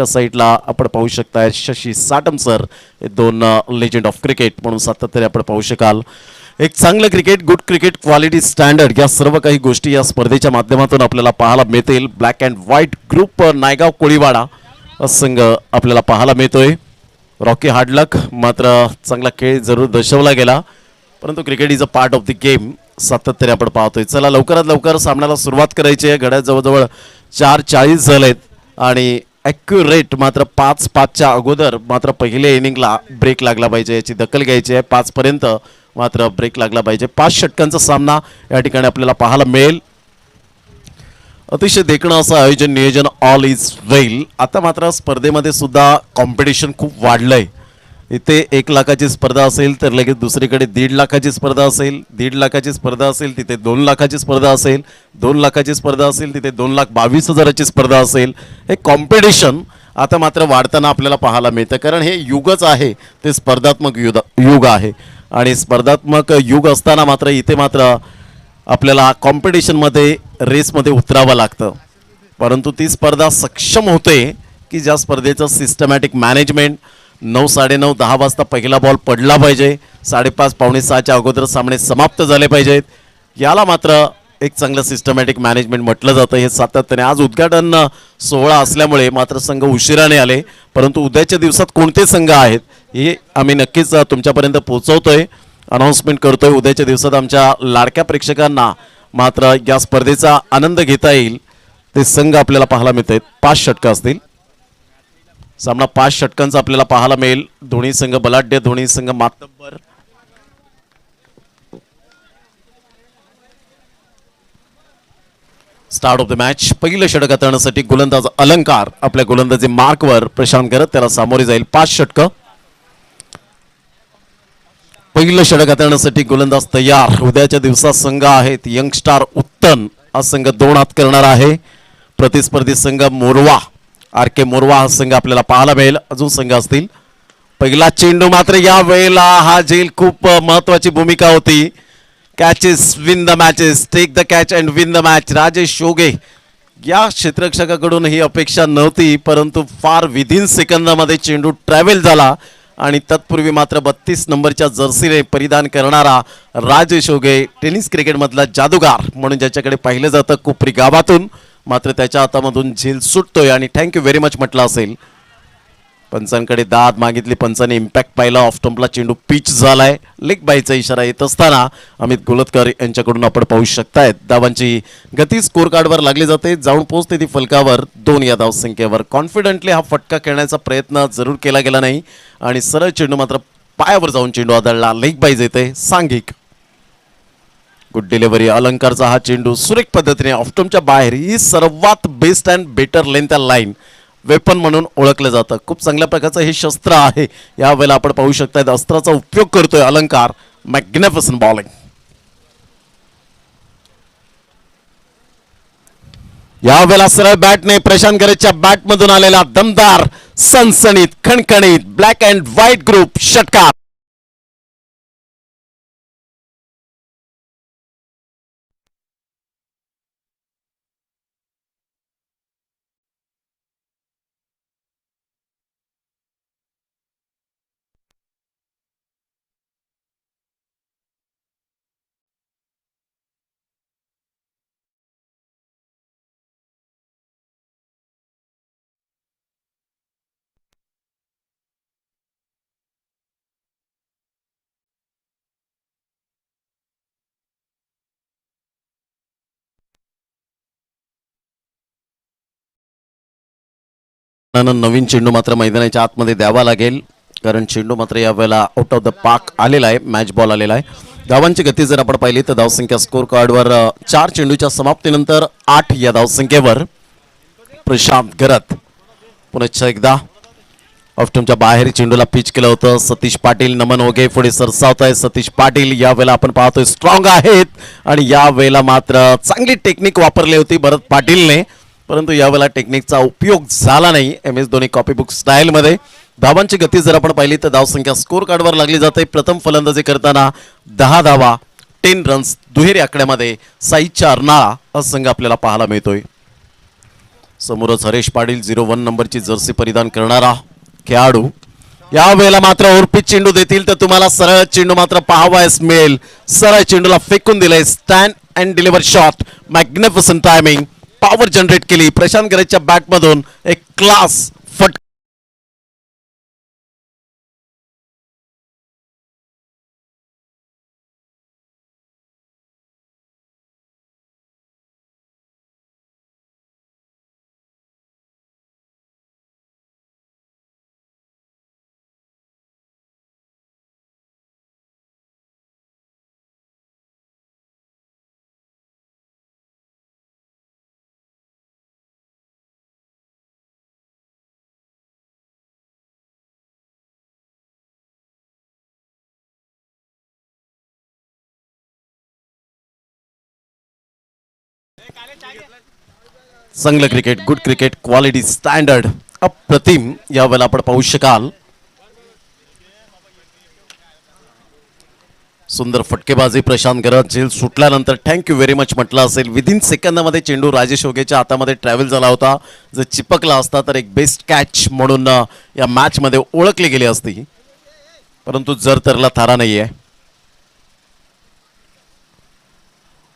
साईडला आपण पाहू शकताय शशी साटम सर हे दोन लेजंड ऑफ क्रिकेट म्हणून सातत्याने आपण पाहू शकाल. एक चांगलं cricket, good cricket, quality standard या सर्व काही गोष्टी या स्पर्धेच्या माध्यमातून आपल्याला पाहायला मिळतील. Black and white group Naigaon Koliwada संघ आपल्याला पाहायला मिळतोय. रॉकी हार्डलक मात्र चांगला खेळ जरूर दर्शवला गेला, परंतु cricket is a part of the game सातत्याने आपण पाहतोय. चला लवकरात लवकर सामन्याला सुरुवात करायची आहे. घड्याळ जवळजवळ 4:40 झालेत आणि ॲक्युरेट मात्र 5:05च्या अगोदर मात्र पहिल्या इनिंगला ब्रेक लागला पाहिजे, याची दखल घ्यायची आहे. 5 पर्यंत मात्र ब्रेक लागला पाहिजे. 5 षटकांचा सामना या ठिकाणी आपल्याला पाहायला मिळेल. अतिशय देखणं असं आयोजन नियोजन ऑल इज वेल. आता मात्र स्पर्धेमध्ये सुद्धा कॉम्पिटिशन खूप वाढलंय. इथे 1 लाखाची स्पर्धा असेल तर लगेच दुसरीकडे 1.5 लाखाची स्पर्धा असेल, 1.5 लाखाची स्पर्धा असेल तिथे 2 लाखाची स्पर्धा असेल, 2 लाखाची स्पर्धा असेल तिथे 2,22,000ची स्पर्धा असेल. हे कॉम्पिटिशन आता मात्र वाढताना आपल्याला पाहायला मिळतं, कारण हे युगच आहे ते स्पर्धात्मक युग आहे. आणि स्पर्धात्मक युग असताना मात्र इथे मात्र आपल्याला कॉम्पिटिशनमध्ये रेसमध्ये उतरावं लागतं. परंतु ती स्पर्धा सक्षम होते की ज्या स्पर्धेचं सिस्टमॅटिक मॅनेजमेंट 9, 9:30, 10 वाजता पहिला बॉल पडला पाहिजे, 5:30, 5:45च्या अगोदर सामने समाप्त झाले पाहिजेत. याला मात्र एक चांगलं सिस्टमॅटिक मॅनेजमेंट म्हटलं जातं. हे सातत्याने आज उद्घाटन सोहळा असल्यामुळे मात्र संघ उशिराने आले, परंतु उद्याच्या दिवसात कोणते संघ आहेत हे आम्ही नक्कीच तुमच्यापर्यंत पोहोचवतोय, अनाऊन्समेंट करतोय. उद्याच्या दिवसात आमच्या लाडक्या प्रेक्षकांना मात्र या स्पर्धेचा आनंद घेता येईल ते संघ आपल्याला पाहायला मिळत आहेत. 5 षटकं असतील. सामना 5 षटकांचा आपल्याला पाहायला मिळेल. दोन्ही संघ बलाढ्य, दोन्ही संघ मातब्बर. Start of the match. पहिलं षटक हाताळण्यासाठी गोलंदाज अलंकार आपल्या गोलंदाजी मार्कवर प्रशांत करत त्याला सामोरे जाईल. 5 षटकं. पहिलं षटक हाताळण्यासाठी गोलंदाज तयार. उद्याच्या दिवसात संघ आहेत यंगस्टार उत्तन. हा संघ 2 हात करणार आहे. प्रतिस्पर्धी संघ मोरवा, RK मोरवा हा संघ आपल्याला पाहायला मिळेल. अजून संघ असतील. पहिला चेंडू मात्र या वेळेला हा झेल खूप महत्वाची भूमिका होती. Catches win the matches, take the catch and win the match. Rajesh Shoge या क्षेत्ररक्षकाकडून ही अपेक्षा नव्हती, परंतु फार विदिन सेकंदामध्ये चेंडू ट्रॅव्हल झाला आणि तत्पूर्वी मात्र 32 नंबरच्या जर्सीने परिधान करणारा राजेश शोगे, टेनिस क्रिकेटमधला जादूगार म्हणून ज्याच्याकडे पाहिलं जातं कोपरी गावातून, मात्र त्याच्या हातामधून झेल सुटतोय आणि थँक्यू व्हेरी मच म्हटलं असेल. पंचांकडे दाद मागितली, पंचांनी इम्पॅक्ट पाहिला. ऑफ स्टंपला चेंडू पिच झालाय. लेग बायचा इशारा येत असताना अमित गोलतकर यांच्याकडून आपण पाहू शकतायत. धावांची गती स्कोर कार्डवर लागली जाते, जाऊन पोहोचते ती फलकावर 2 या धावसंख्येवर. कॉन्फिडंटली हा फटका खेळण्याचा प्रयत्न जरूर केला गेला नाही आणि सरळ चेंडू मात्र पायावर जाऊन चेंडू आदळला. लेग बाईज येते सांघिक. Good delivery. अलंकारचा हा चेंडू सुरेख पद्धतीने ऑफस्टंपच्या बाहेर. ही सर्वात best and better length line weapon म्हणून ओळखलं जातं. खूप चांगल्या प्रकारचं हे शस्त्र आहे. यावेळेला आपण पाहू शकता अस्त्राचा उपयोग करतोय अलंकार. Magnificent bowling. यावेळेला सरळ बॅटने प्रशांत गरजच्या बॅटमधून आलेला दमदार सनसणीत खणखणीत ब्लॅक अँड व्हाईट ग्रुप षटकार. नवीन चेंडू मात्र मैदानाच्या आतमध्ये द्यावा लागेल, कारण चेंडू मात्र यावेळेला आउट ऑफ द पार्क आलेला आहे. मॅच बॉल आलेला आहे. धावांची गती जर आपण पाहिली तर धावसंख्या स्कोर कार्डवर 4 चेंडूच्या समाप्तीनंतर 8 या धावसंख्येवर. प्रशांत गरत पुन्हा एकदा ऑफस्टंपच्या बाहेर चेंडूला पिच केलं होतं. सतीश पाटील, नमन ओगे पुढे सरसावत आहे. सतीश पाटील यावेळेला आपण पाहतोय स्ट्रॉंग आहेत आणि यावेळेला मात्र चांगली टेक्निक वापरली होती भरत पाटीलने, परंतु यावेळेला टेक्निकचा उपयोग झाला नाही. MS धोनी कॉपीबुक स्टाईलमध्ये. धावांची गती जर आपण पाहिली तर धावसंख्या स्कोर कार्डवर लागली जाते. प्रथम फलंदाजी करताना 10 धावा, 10 रन्स दुहेरी आकड्यामध्ये साईच्या अर्नाळा हा संघ आपल्याला पाहायला मिळतोय. समोरच हरेश पाटील 01 नंबरची जर्सी परिधान करणारा खेळाडू यावेळेला मात्र ओरपीत चेंडू देतील तर तुम्हाला सरळ चेंडू मात्र पाहावयास मिळेल. सरळ चेंडूला फेकून दिले. Stand and deliver shot. Magnificent timing. Power generate केली प्रशांत गरजच्या बॅटमधून. एक क्लास फट. चांगलं cricket. Good cricket. Quality standard अप्रतिम यावेळेला आपण पाहू शकाल. सुंदर फटकेबाजी प्रशांत गरज. झेल सुटल्यानंतर थँक्यू व्हेरी मच म्हटलं असेल. विदिन सेकंदामध्ये चेंडू राजेश ओगेच्या हातामध्ये ट्रॅव्हल झाला होता. जर चिपकला असता तर एक बेस्ट कॅच म्हणून या मॅचमध्ये ओळखली गेली असती, परंतु जर तरला थारा नाहीये.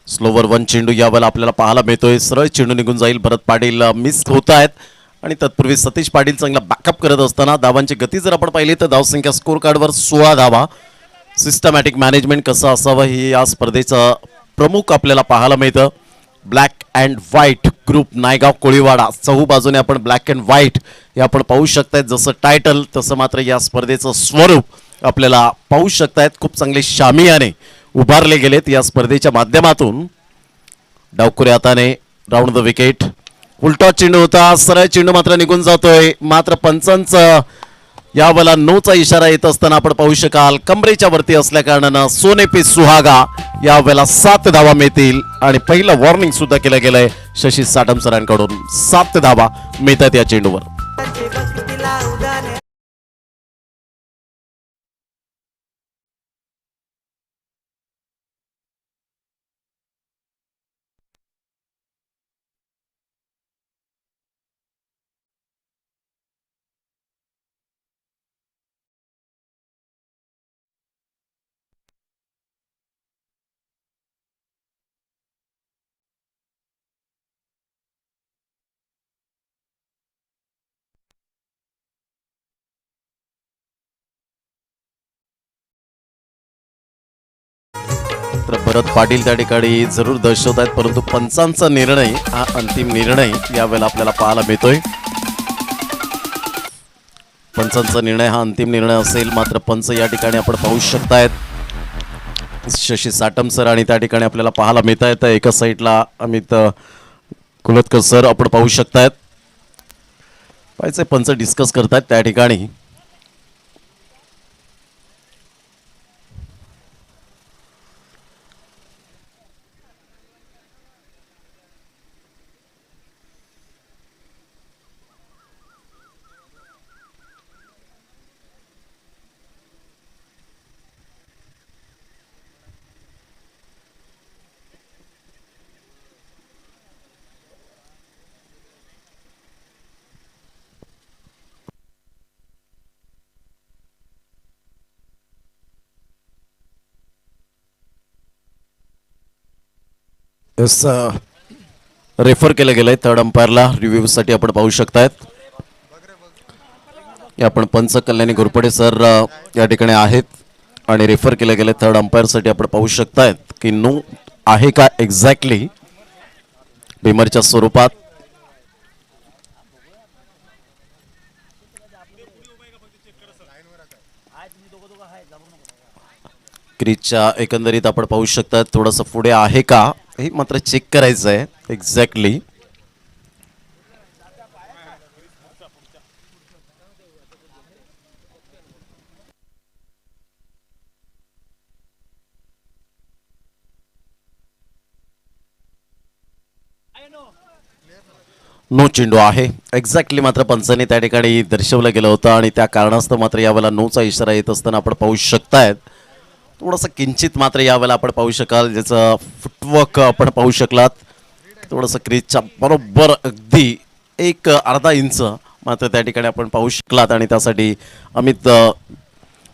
स्लोवर 1 चेंडू यावेळेला आपल्याला पाहायला मिळतोय. सरळ चेंडू निघून जाईल. भरत पाटील मिस होत आहेत आणि तत्पूर्वी सतीश पाटील चांगला बॅकअप करत असताना धावांची गती जर आपण पाहिली तर धावसंख्या स्कोर कार्डवर 16 धावा. सिस्टमॅटिक मॅनेजमेंट कसं असावं हे या स्पर्धेचं प्रमुख आपल्याला पाहायला मिळतं. Black and white group Naigaon Koliwada चहू बाजूने आपण ब्लॅक अँड व्हाईट हे आपण पाहू शकतायत. जसं टायटल तसं मात्र या स्पर्धेचं स्वरूप आपल्याला पाहू शकतायत. खूप चांगले शामियाने उभारले गेलेत या स्पर्धेच्या माध्यमातून. डावकुरे हाताने राऊंड द विकेट. उलटा चेंडू होता. सरळ चेंडू मात्र निघून जातोय. मात्र पंचांचं यावेळेला नोचा इशारा येत असताना आपण पाहू शकाल कमरेच्या वरती असल्या कारणानं सोने पे सुहागा यावेळेला 7 धावा मिळतील आणि पहिलं वॉर्निंग सुद्धा केलं गेलंय शशी साटम सरांकडून. 7 धावा मिळतात या चेंडूवर. तर भरत पाटील त्या ठिकाणी जरूर दर्शवत आहेत, परंतु पंचांचा निर्णय हा अंतिम निर्णय यावेळेला आपल्याला पाहायला मिळतोय. पंचांचा निर्णय हा अंतिम निर्णय असेल. मात्र पंच या ठिकाणी आपण पाहू शकतायत शशी साटम सर आणि त्या ठिकाणी आपल्याला पाहायला मिळत आहेत एका साईडला अमित कुलतकर सर आपण पाहू शकतायत. पाहिजे पंच डिस्कस करतायत त्या ठिकाणी. रेफर केलं गेलंय थर्ड अंपायरला रिव्ह्यू साठी आपण पाहू शकतायत. आपण पंच कल्याणी घोरपडे सर या ठिकाणी आहेत आणि रेफर केलं गेलं थर्ड अंपायर साठी आपण पाहू शकतायत की नो आहे का एक्झॅक्टली भीमरच्या स्वरूपात. क्रीजच्या एकंदरीत आपण पाहू शकतात थोडंसं पुढे आहे का हे मात्र चेक करायचं आहे एक्झॅक्टली. नो चेंडू आहे एक्झॅक्टली. मात्र पंचाने त्या ठिकाणी दर्शवलं गेलं होतं आणि त्या कारणास्तव मात्र यावेळेला नोचा इशारा येत असताना आपण पाहू शकतायत. थोडंसं किंचित मात्र यावेळेला आपण पाहू शकाल ज्याचं फुटवर्क आपण पाहू शकलात. थोडंसं क्रीजच्या बरोबर अगदी एक अर्धा इंच मात्र त्या ठिकाणी आपण पाहू शकलात आणि त्यासाठी अमित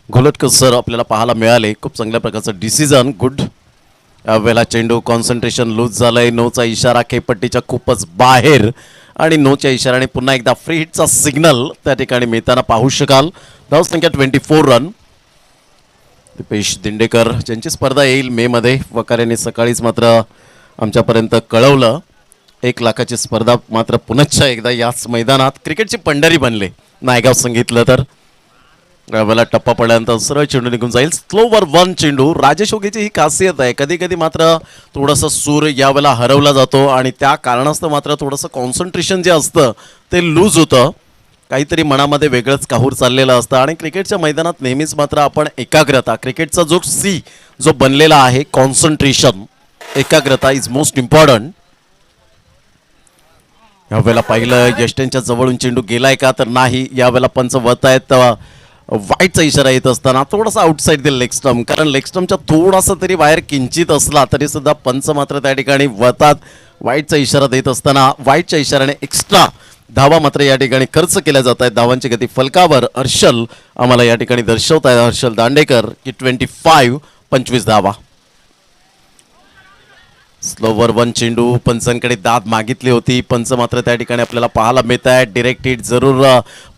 घोलटकर सर आपल्याला पाहायला मिळाले. खूप चांगल्या प्रकारचं डिसिजन गुड. यावेळेला चेंडू कॉन्सन्ट्रेशन लूज झालंय. नोचा इशारा खेळपट्टीच्या खूपच बाहेर आणि नोच्या इशाराने पुन्हा एकदा फ्री हिटचा सिग्नल त्या ठिकाणी मिळताना पाहू शकाल. धावसंख्या 24 रन. दीपेश दिंडेकर ज्यांची स्पर्धा येईल मे मध्ये वकाऱ्याने सकाळीच मात्र आमच्यापर्यंत कळवलं. 1 लाखाची स्पर्धा मात्र पुनश्च एकदा याच मैदानात क्रिकेटची पंढरी बनले नायगाव सांगितलं तर. यावेळेला टप्पा पडल्यानंतर सरळ चेंडू निघून जाईल. स्लोवर वन चेंडू. राजेश ओगेची ही खासियत आहे. कधी कधी मात्र थोडंसं सूर यावेळेला हरवला जातो आणि त्या कारणास्तव मात्र थोडंसं कॉन्सन्ट्रेशन जे असतं ते लूज होतं. काहीतरी मनामध्ये वेगळंच काहूर चाललेलं असतं आणि क्रिकेटच्या मैदानात नेहमीच मात्र आपण एकाग्रता क्रिकेटचा जो जो बनलेला आहे कॉन्सन्ट्रेशन एकाग्रता इज मोस्ट इम्पॉर्टंट. यावेळेला पाहिलं यष्टेंच्या जवळून चेंडू गेलाय का तर नाही. यावेळेला पंच वत आहेत वाईटचा इशारा येत असताना थोडासा आउटसाईड दिल लेग स्टंप. कारण लेग स्टंपच्या थोडासा तरी बाहेर किंचित असला तरी सुद्धा पंच मात्र त्या ठिकाणी वतात. वाईटचा इशारा देत असताना वाईटच्या इशाऱ्याने एक्स्ट्रा धावा मात्र या ठिकाणी खर्च केल्या जात आहेत. धावांची गती फलकावर हर्षल आम्हाला या ठिकाणी दर्शवत आहे. हर्षल दांडेकर की 25 धावा. स्लोवर वन चेंडू. पंचांकडे दाद मागितली होती. पंच मात्र त्या ठिकाणी आपल्याला पाहायला मिळत आहे. डिरेक्ट हिट जरूर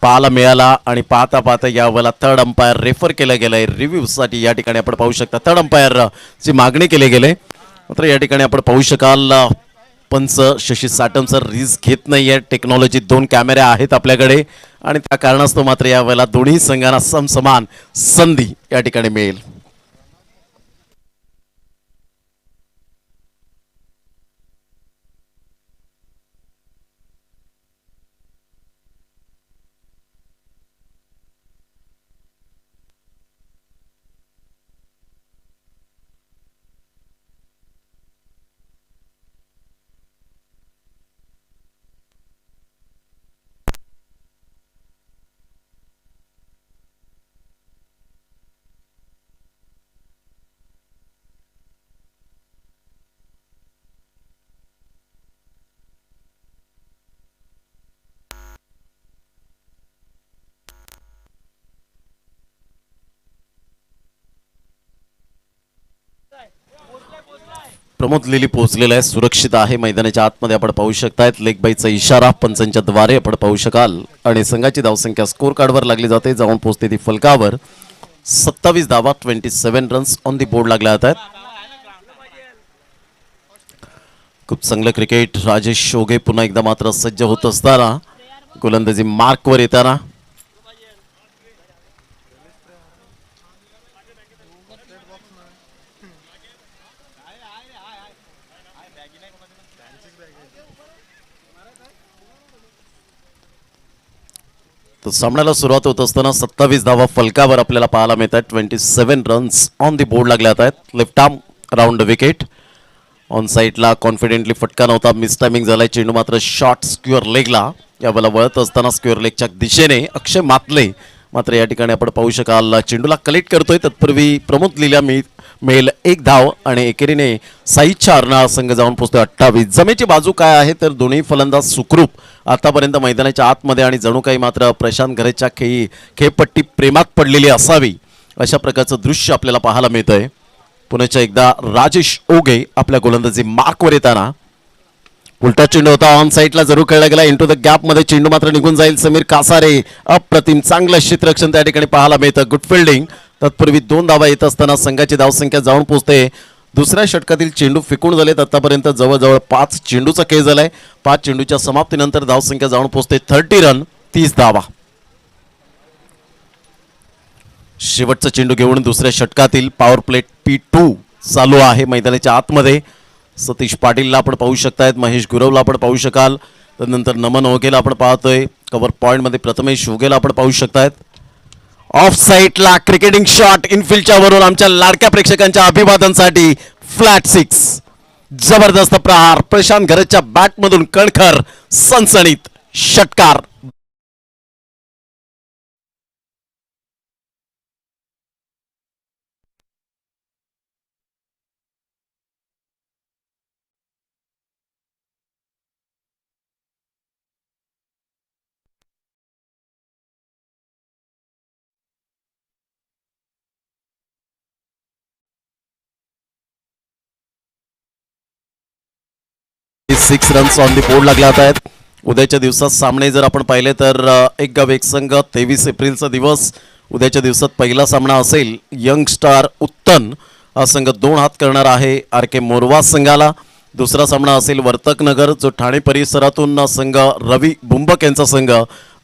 पाहायला मिळाला आणि पाहता पाहता यावेळेला थर्ड अंपायर रेफर केलं गेलंय रिव्ह्यूसाठी. या ठिकाणी आपण पाहू शकता थर्ड अंपायर ची मागणी केली गेले. मात्र या ठिकाणी आपण पाहू शकाल पंच शशी साटम सर रिस्क घेत नाहीये. टेक्नॉलॉजी 2 कॅमेरे आहेत आपल्याकडे आणि त्या कारणास्तव मात्र यावेळेला दोन्ही संघांना समसमान संधी या ठिकाणी मिळेल. प्रमोद लिली पोहोचलेला आहे. सुरक्षित आहे. मैदानाच्या आतमध्ये आपण पाहू शकतायत. लेग बाईचा इशारा पंचांच्या द्वारे आपण पाहू शकाल आणि संघाची धावसंख्या स्कोर कार्डवर लागली जाते. जाऊन पोहोचते ती फलकावर. 27 धावा 27 रन्स ऑन दी बोर्ड लागल्या जात आहेत. खूप चांगलं क्रिकेट. राजेश ओगे पुन्हा एकदा मात्र सज्ज होत असताना गोलंदाजी मार्कवर येताना तर सामन्याला सुरुवात होत असताना 27 धावा फलकावर आपल्याला पाहायला मिळतात. 27 रन्स ऑन दी बोर्ड लागले आहेत. Left arm round wicket. On साईडला कॉन्फिडेंटली फटका नव्हता. मिस टायमिंग झालाय. चेंडू मात्र शॉर्ट स्क्युअर लेगला. यावेळेला वळत असताना स्क्युअर लेगच्या दिशेने अक्षय मातले मात्र या ठिकाणी आपण पाहू शकाल चेंडूला कलेक्ट करतोय. तत्पूर्वी प्रमोद लिला मेल 1 धाव आणि एकेरीने साईच्या अर्नाळा संघ जाऊन पोहोचतोय 28. जमेची बाजू काय आहे तर दोन्ही फलंदाज सुखरूप आतापर्यंत मैदानाच्या आतमध्ये आणि जणू काही मात्र प्रशांत घरेच्या खेळपट्टी प्रेमात पडलेली असावी अशा प्रकारचं दृश्य आपल्याला पाहायला मिळतंय. पुन्हा एकदा राजेश ओगे आपल्या गोलंदाजी मार्कवर येताना उलटा चेंडू होता. ऑन साईडला जरूर खेळला गेला. इंटू द गॅप मध्ये चेंडू मात्र निघून जाईल. समीर कासारे अप्रतिम चांगलं क्षेत्ररक्षण त्या ठिकाणी पाहायला मिळतं. Good fielding. तत्पूर्वी 2 धावा येत असताना संघाची धावसंख्या जाऊन पोहोचते. दुसऱ्या षटकातील चेंडू फेकून झालेत. आतापर्यंत जवळजवळ 5 चेंडूचा खेळ झालाय. 5 चेंडूच्या समाप्तीनंतर धावसंख्या जाऊन पोहोचते 30 रन 30 धावा. शेवटचा चेंडू घेऊन दुसऱ्या षटकातील पॉवर प्लेट P2 चालू आहे मैदानाच्या आतमध्ये. सतीश पाटीलला आपण पाहू शकतायत. महेश गुरवला आपण पाहू शकाल. त्यानंतर नमन ओगेला आपण पाहतोय. कव्हर पॉइंट मध्ये प्रथमेश ओगेला आपण पाहू शकतायत. ऑफ साईडला क्रिकेटिंग शॉट इनफिल्डच्या वरून आमच्या लाडक्या प्रेक्षकांच्या अभिवादनासाठी फ्लॅट 6. जबरदस्त प्रहार. प्रशांत घरच्या बॅटमधून कणखर सनसणीत षटकार. 6 रन्स ऑन दी बोर्ड लागले जात आहेत. उद्याच्या दिवसात सामने जर आपण पाहिले तर एक गाव एक संघ 23 एप्रिलचा दिवस. उद्याच्या दिवसात पहिला सामना असेल यंग स्टार उत्तन हा संघ 2 हात करणार आहे आर के मोरवा संघाला. दुसरा सामना असेल वर्तक नगर जो ठाणे परिसरातून संघ रवी बुंबक यांचा संघ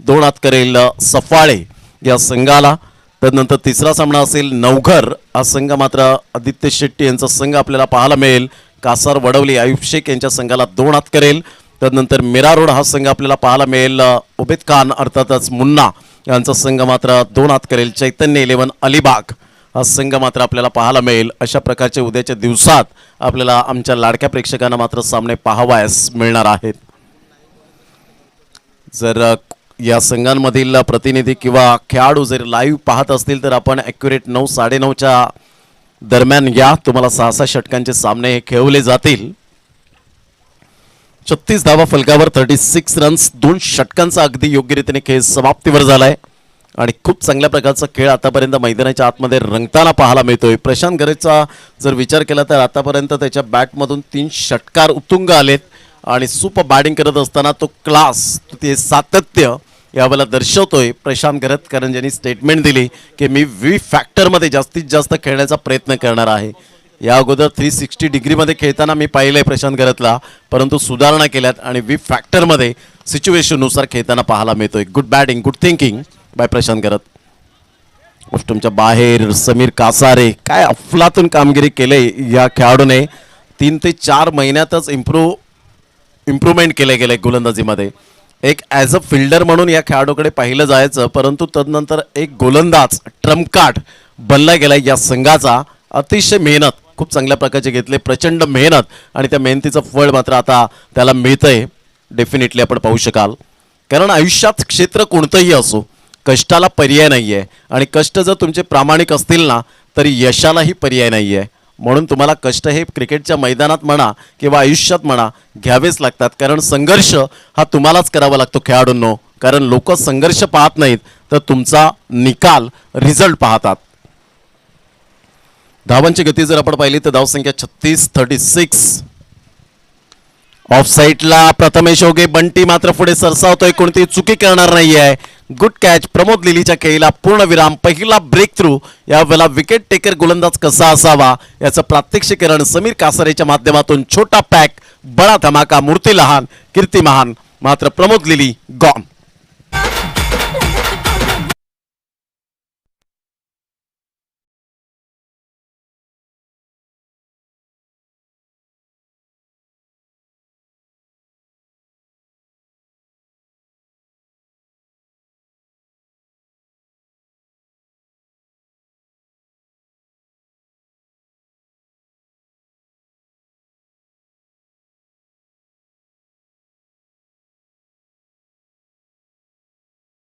2 हात करेल सफाळे या संघाला. त्यानंतर तिसरा सामना असेल नवघर हा संघ मात्र आदित्य शेट्टी यांचा संघ आपल्याला पाहायला मिळेल. कासार वडवली आयुब शेख यांच्या संघाला 2 हात करेल. त्यानंतर मीरा रोड हा संघ आपल्याला पाहायला मिळेल उबेद खान अर्थातच मुन्ना यांचा संघ मात्र 2 हात करेल. चैतन्य 11 अलिबाग हा संघ मात्र आपल्याला पाहायला मिळेल. अशा प्रकारचे उद्याच्या दिवसात आपल्याला आमच्या लाडक्या प्रेक्षकांना मात्र सामने पाहावयास मिळणार आहेत. जर या संघांमधील प्रतिनिधी किंवा खेळाडू जर लाईव्ह पाहत असतील तर आपण ॲक्युरेट 9 9:30च्या दरम्यान या. तुम्हाला 6-6 षटकांचे सामने हे खेळवले जातील. 36 धावा फलकावर 36 रन्स 2 षटकांचा अगदी योग्य रीतीने खेळ समाप्तीवर झालाय आणि खूप चांगल्या प्रकारचा खेळ आतापर्यंत मैदानाच्या आतमध्ये रंगताना पाहायला मिळतोय. प्रशांत गरजचा जर विचार केला तर आतापर्यंत त्याच्या बॅटमधून 3 षटकार उत्तुंग आलेत आणि सुपर बॅटिंग करत असताना तो क्लास ते सातत्य यावेळेला दर्शवतोय प्रशांत गरज. कारण ज्यांनी स्टेटमेंट दिली की मी व्ही फॅक्टरमध्ये जास्तीत जास्त खेळण्याचा प्रयत्न करणार आहे. या अगोदर 360 डिग्रीमध्ये खेळताना मी पाहिलंय प्रशांत गरजला, परंतु सुधारणा केल्यात आणि व्ही फॅक्टरमध्ये सिच्युएशननुसार खेळताना पाहायला मिळतोय. Good batting good thinking by Prashant गरज. तुमच्या बाहेर समीर कासारे काय अफलातून कामगिरी केले या खेळाडूने. 3 ते 4 महिन्यातच इम्प्रूव्हमेंट केले गेले गोलंदाजीमध्ये. एक ॲज अ फिल्डर म्हणून या खेळाडूकडे पाहिलं जायचं, परंतु तदनंतर एक गोलंदाज ट्रम्प कार्ड बनला गेला या संघाचा. अतिशय मेहनत खूप चांगल्या प्रकारचे घेतले, प्रचंड मेहनत आणि त्या मेहनतीचं फळ मात्र आता त्याला मिळतंय. डेफिनेटली आपण पाहू शकाल. कारण आयुष्यात क्षेत्र कोणतंही असो कष्टाला पर्याय नाही आहे आणि कष्ट जर तुमचे प्रामाणिक असतील ना तरी यशालाही पर्याय नाही आहे. म्हणून तुम्हाला कष्ट हे क्रिकेटच्या मैदानात म्हणा किंवा आयुष्यात म्हणा घ्यावेच लागतात. कारण संघर्ष हा तुम्हालाच करावा लागतो खेळाडूंनो. कारण लोक संघर्ष पाहत नाहीत तर तुमचा निकाल रिझल्ट पाहतात. धावांची गती जर आपण पाहिली तर धावसंख्या 36. ऑफ साईडला प्रथमेश ओगे बंटी मात्र पुढे सरसावतोय, कोणती चुकी करणार नाहीये. गुड कॅच प्रमोद लिलीच्या खेळीला पूर्णविराम. पहिला ब्रेक थ्रू. यावेळेला विकेट टेकर गोलंदाज कसा असावा याचं प्रात्यक्षिकरण समीर कासारेच्या माध्यमातून. छोटा पॅक बडा धमाका. मूर्ती लहान कीर्ती महान. मात्र प्रमोद लिली गॉन.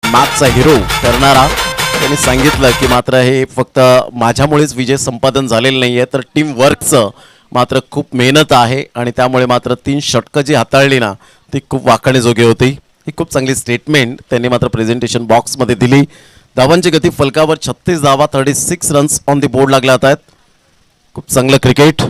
मॅचचा हिरो करणारा त्यांनी सांगितलं की मात्र हे फक्त माझ्यामुळेच विजय संपादन झालेलं नाही आहे तर टीम वर्कचं मात्र खूप मेहनत आहे आणि त्यामुळे मात्र 3 षटकं जी हाताळली ना ती खूप वाखाणीजोगी होती. ही खूप चांगली स्टेटमेंट त्यांनी मात्र प्रेझेंटेशन बॉक्समध्ये दिली. धावांची गती फलकावर 36 धावा 36 रन्स ऑन दी बोर्ड लागल्या आहेत. खूप चांगलं क्रिकेट.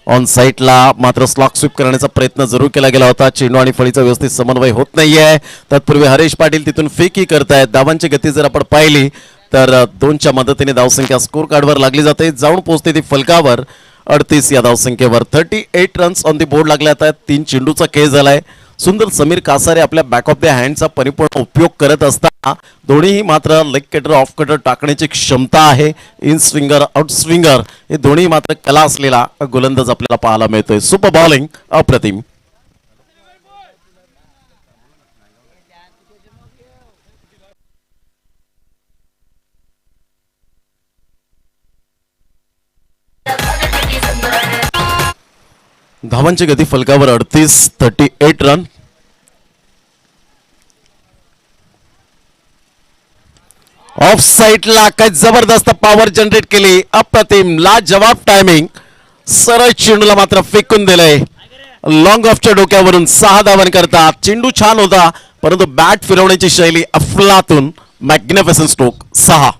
ऑन साईडला मात्र स्लॉक स्वीप करण्याचा प्रयत्न जरूर केला गेला होता. चेंडू आणि फळीचा व्यवस्थित समन्वय होत नाहीये. तत्पूर्वी हरेश पाटील तिथून फेकी करतायत. धावांची गती जर आपण पाहिली तर 2च्या मदतीने धावसंख्या स्कोर कार्डवर लागली जाते. जाऊन पोहोचते ती फलकावर 38 या धावसंख्येवर. 38 रन्स ऑन दी बोर्ड लागले आहेत. 3 चेंडूचा खेळ झालाय. सुंदर समीर कासारे आपल्या बॅक ऑफ द हँडचा परिपूर्ण उपयोग करत असताना दोन्ही मात्र लेग कटर ऑफ कटर टाकण्याची क्षमता आहे. इन स्विंगर आउट स्विंगर हे दोन्ही मात्र कला असलेला गोलंदाज आपल्याला पाहायला मिळतोय. सुपर बॉलिंग अप्रतिम. धावांची गती फलकावर 38 रन. ऑफ साईडला काय जबरदस्त पॉवर जनरेट केली. अप्रतिम लाजवाब टायमिंग. सरळ चेंडूला मात्र फेकून दिलंय लॉंग ऑफच्या डोक्यावरून. 6 धावन करतात. चेंडू छान होता परंतु बॅट फिरवण्याची शैली अफलातून. Magnificent stroke 6.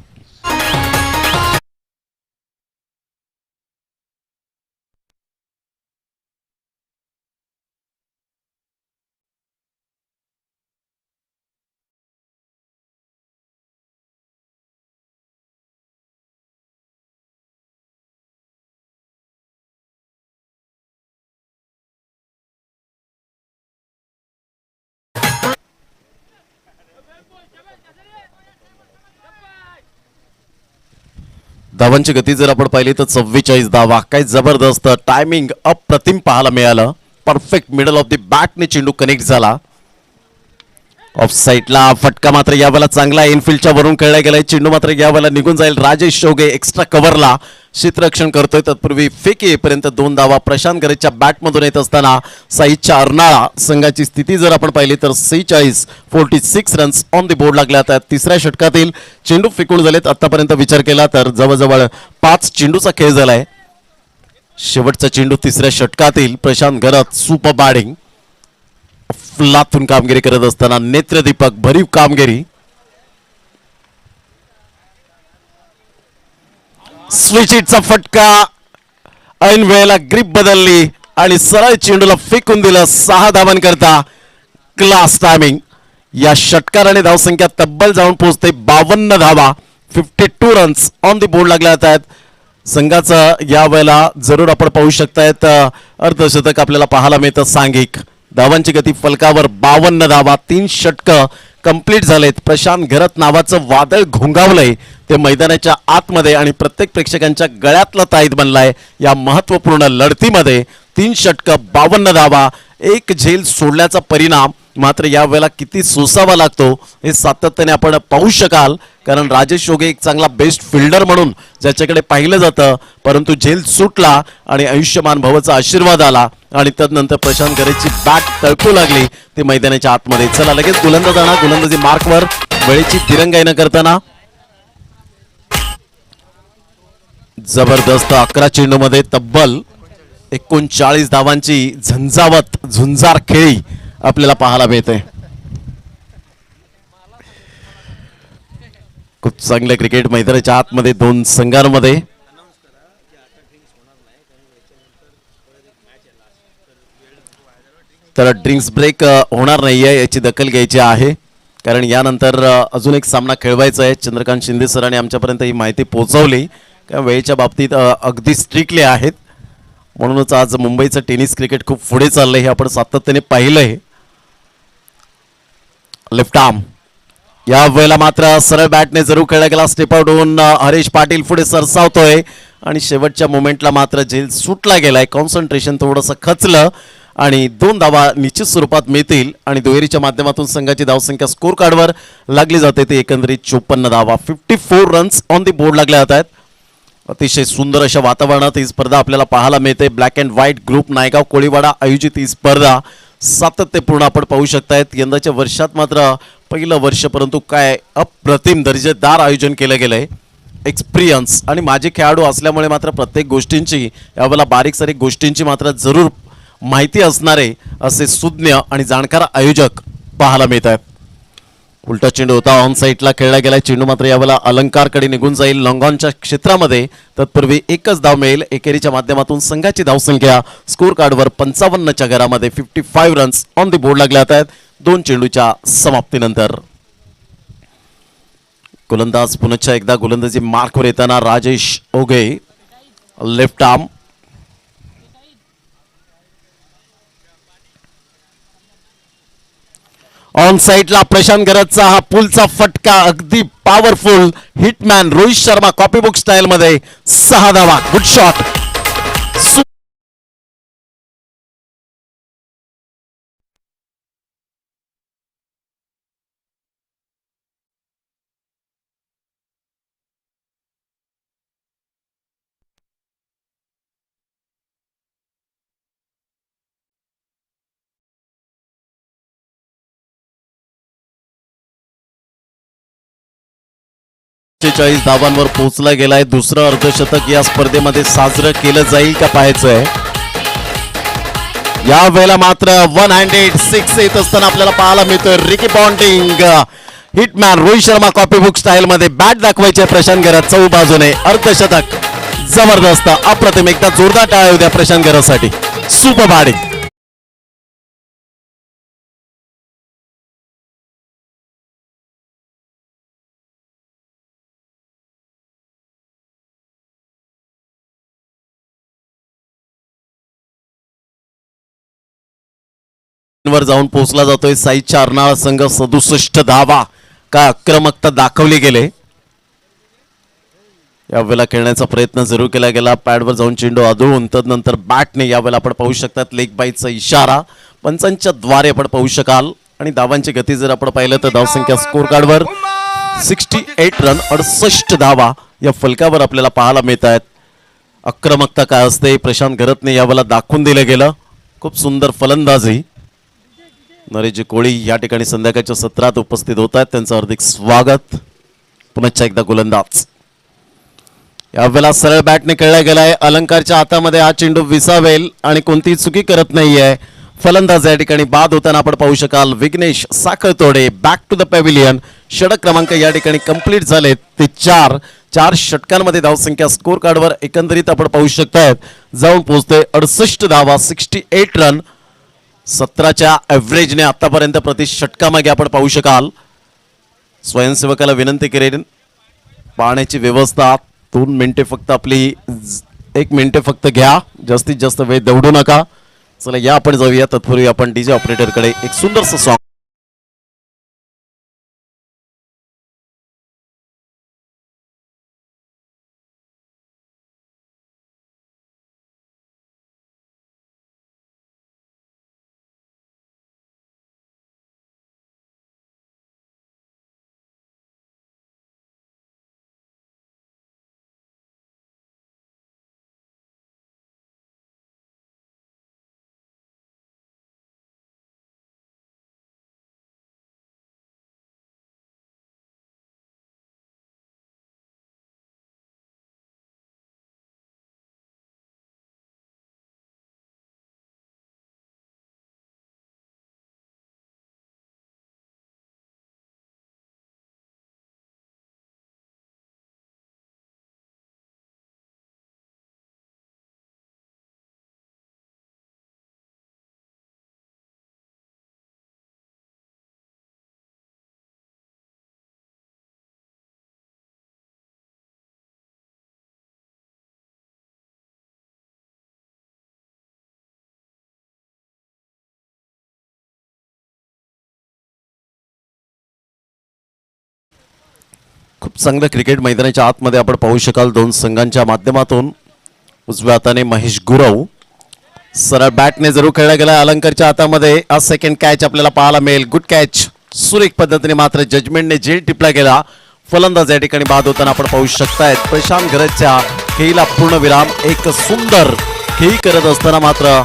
धावांची गती जर आपण पाहिली तर 44 धावा. काय जबरदस्त टायमिंग अप्रतिम पाहायला मिळालं. परफेक्ट मिडल ऑफ द बॅटने चेंडू कनेक्ट झाला. ऑफ साईडला फटका मात्र यावेळेला चांगला इनफिल्डच्या वरून खेळला गेलाय. चेंडू मात्र यावेळेला निघून जाईल. राजेश शोगे एक्स्ट्रा कव्हरला क्षेत्ररक्षण करतोय. तत्पूर्वी फेक येईपर्यंत 2 धावा प्रशांत गरजच्या बॅटमधून येत असताना साईच्या अर्नाळा संघाची स्थिती जर आपण पाहिली तर 46 रन्स ऑन द बोर्ड लागल्या. आता तिसऱ्या षटकातील चेंडू फेकून झालेत. आतापर्यंत विचार केला तर जवळजवळ 5 चेंडूचा खेळ झालाय. शेवटचा चेंडू तिसऱ्या षटकातील प्रशांत गरज सुपर बॅटिंग लाथून कामगिरी करत असताना नेत्रदीपक भरीव कामगिरी. स्विच हिटचा फटका ऐन वेळेला ग्रिप बदलली आणि सरळ चेंडूला फेकून दिलं. 6 धावांकरता क्लास टायमिंग. या षटकाराने धावसंख्या तब्बल जाऊन पोहोचते 52 धावा. 52 रन्स ऑन द बोर्ड लागल्या आहेत. संघाचं या वेळेला जरूर आपण पाहू शकतायत अर्धशतक आपल्याला पाहायला मिळतं. सांघिक धावांची गती फलकावर 52 धावा. 3 षटकं कंप्लीट झालेत. प्रशांत घरत नावाचं वादळ घोंगावलंय ते मैदानाच्या आतमध्ये आणि प्रत्येक प्रेक्षकांच्या गळ्यातलं ताईत बनलाय या महत्वपूर्ण लढतीमध्ये. 3 षटकं 52 धावा. एक झेल सोडल्याचा परिणाम मात्र यावेळेला किती सोसावा लागतो हे सातत्याने आपण पाहू शकाल. कारण राजेश शोगे एक चांगला बेस्ट फिल्डर म्हणून ज्याच्याकडे पाहिलं जातं, परंतु झेल सुटला आणि आयुष्यमान भवचा आशीर्वाद आला आणि तदनंतर प्रशांत गरेची बॅट तळकू लागली ते मैदानाच्या आतमध्ये. चला लगेच गोलंदाजी मार्कवर वेळेची दिरंगाई न करताना जबरदस्त 11 चेंडूमध्ये तब्बल 39 धावांची झंझावत झुंजार खेळी आपल्याला पाहायला मिळते. खूप चांगले क्रिकेट मैदानाच्या आतमध्ये 2 संघांमध्ये. तर ड्रिंक्स ब्रेक होणार नाहीये याची दखल घ्यायची आहे कारण यानंतर अजून एक सामना खेळवायचा आहे. चंद्रकांत शिंदे सरांनी आमच्यापर्यंत ही माहिती पोहोचवली कारण वेळेच्या बाबतीत अगदी स्ट्रिक्टली आहेत. म्हणूनच आज मुंबईचं टेनिस क्रिकेट खूप पुढे चाललंय हे आपण सातत्याने पाहिलंय. लेफ्ट आर्म या वेळेला मात्र सरळ बॅटने जरूर खेळला गेला. स्टेप आउट होऊन हरीश पाटील पुढे सरसावतोय आणि शेवटच्या मोमेंटला मात्र झेल सुटला गेलाय. कॉन्सन्ट्रेशन थोडंसं खचलं आणि 2 धावा निश्चित स्वरूपात मिळतील आणि दुहेरीच्या माध्यमातून संघाची धावसंख्या स्कोर कार्डवर लागली जाते ते एकंदरीत 54 धावा. 54 रन्स ऑन दी बोर्ड लागले जात आहेत. अतिशय सुंदर अशा वातावरणात ही स्पर्धा आपल्याला पाहायला मिळते. Black and white group Naigaon Koliwada आयोजित ही स्पर्धा सातत्यपूर्ण आपण पाहू शकतायत. यंदाच्या वर्षात मात्र पहिलं वर्ष परंतु काय अप्रतिम दर्जेदार आयोजन केलं गेलंय. एक्सपिरियन्स आणि माझे खेळाडू असल्यामुळे मात्र प्रत्येक गोष्टींची यावेळेला बारीक सारीक गोष्टींची मात्र जरूर माहिती असणारे असे सुज्ञ आणि जाणकार आयोजक पाहायला मिळत आहेत. उलटा चेंडू होता ऑन साईडला खेळला गेला. चेंडू मात्र यावेळेला अलंकारकडे निघून जाईल लॉंगॉनच्या क्षेत्रामध्ये. तत्पूर्वी एकच धाव मिळेल. एकेरीच्या माध्यमातून संघाची धावसंख्या स्कोर कार्डवर 55च्या घरामध्ये 55 रन्स ऑन दी बोर्ड लागले आहेत 2 चेंडूच्या समाप्तीनंतर. गोलंदाज पुन्हा एकदा गोलंदाजी मार्कवर येताना राजेश ओगे लेफ्ट आर्म. ऑन साइडला प्रशांत गरजचा हा पुलचा फटका अगदी powerful. Hitman Rohit Sharma copybook style मध्ये 6 धावा. Good shot. धावांवर पोहोचला गेलाय. दुसरं अर्धशतक या स्पर्धेमध्ये साजरं केलं जाईल का पाहायचंय. या वेळेला मात्र 106 येत असताना आपल्याला पाहायला मिळतोय Ricky Ponting. Hitman Rohit Sharma copybook style मध्ये बॅट दाखवायचे प्रशांत गरज चौ बाजूने अर्धशतक. जबरदस्त अप्रतिम. एकदा जोरदार टाळ्या होत्या प्रशांत गरजसाठी. Super batting. वर जाऊन पोहोचला जातोय. साईच्या अर्नाळा संघ 67 धावा. काय आक्रमकता दाखवली गेले. यावेळेला खेळण्याचा प्रयत्न जरूर केला गेला, पॅडवर जाऊन चेंडू आदळून तदनंतर बॅटने यावेळेला आपण पाहू शकतात लेग बाईचा इशारा पंचांच्या द्वारे आपण पाहू शकाल. आणि धावांची गती जर आपण पाहिलं तर धावसंख्या स्कोर कार्डवर 68 रन 68 धावा या फलकावर आपल्याला पाहायला मिळत आहेत. आक्रमकता काय असते प्रशांत घरतने यावेळेला दाखवून दिलं गेलं. खूप सुंदर फलंदाजी. नरेश कोळी या ठिकाणी संध्याकाळच्या सत्रात उपस्थित होत आहेत, त्यांचं हार्दिक स्वागत. पुन्हा एकदा गोलंदाज यावेळेला सरळ बॅटने खेळला गेलाय. अलंकारच्या हातामध्ये हा चेंडू विसावेल आणि कोणतीही चुकी करत नाहीये. फलंदाज या ठिकाणी बाद होताना आपण पाहू शकाल Vighnesh Sakhaltode. Back to the pavilion. षटक क्रमांक या ठिकाणी कंप्लीट झालेत ते 4 षटकांमध्ये धावसंख्या स्कोर कार्डवर एकंदरीत आपण पाहू शकतायत जाऊन पोहोचते 68 धावा 68 रन. 17च्या ॲव्हरेजने आतापर्यंत प्रति षटकामागे आपण पाहू शकाल. स्वयंसेवकाला विनंती करेन पाहण्याची व्यवस्था 2 मिनिटे फक्त आपली 1 मिनिटे फक्त घ्या, जास्तीत जास्त वेळ दौडू नका. चला या आपण जाऊया, तत्पूर्वी आपण डीजे ऑपरेटरकडे एक सुंदरसं सॉन्ग. खूप चांगलं क्रिकेट मैदानाच्या आतमध्ये आपण पाहू शकाल 2 संघांच्या माध्यमातून. उजव्या हाताने महेश गुरव. सरळ बॅटने जरूर खेळला गेला. अलंकारच्या हातामध्ये हा सेकंड कॅच आपल्याला पाहायला मिळेल. Good catch. सुरेख पद्धतीने मात्र जजमेंटने झेल टिपला गेला. फलंदाज या ठिकाणी बाद होताना आपण पाहू शकतायत प्रशांत घरतच्या खेळीला पूर्ण विराम. एक सुंदर खेळी करत असताना मात्र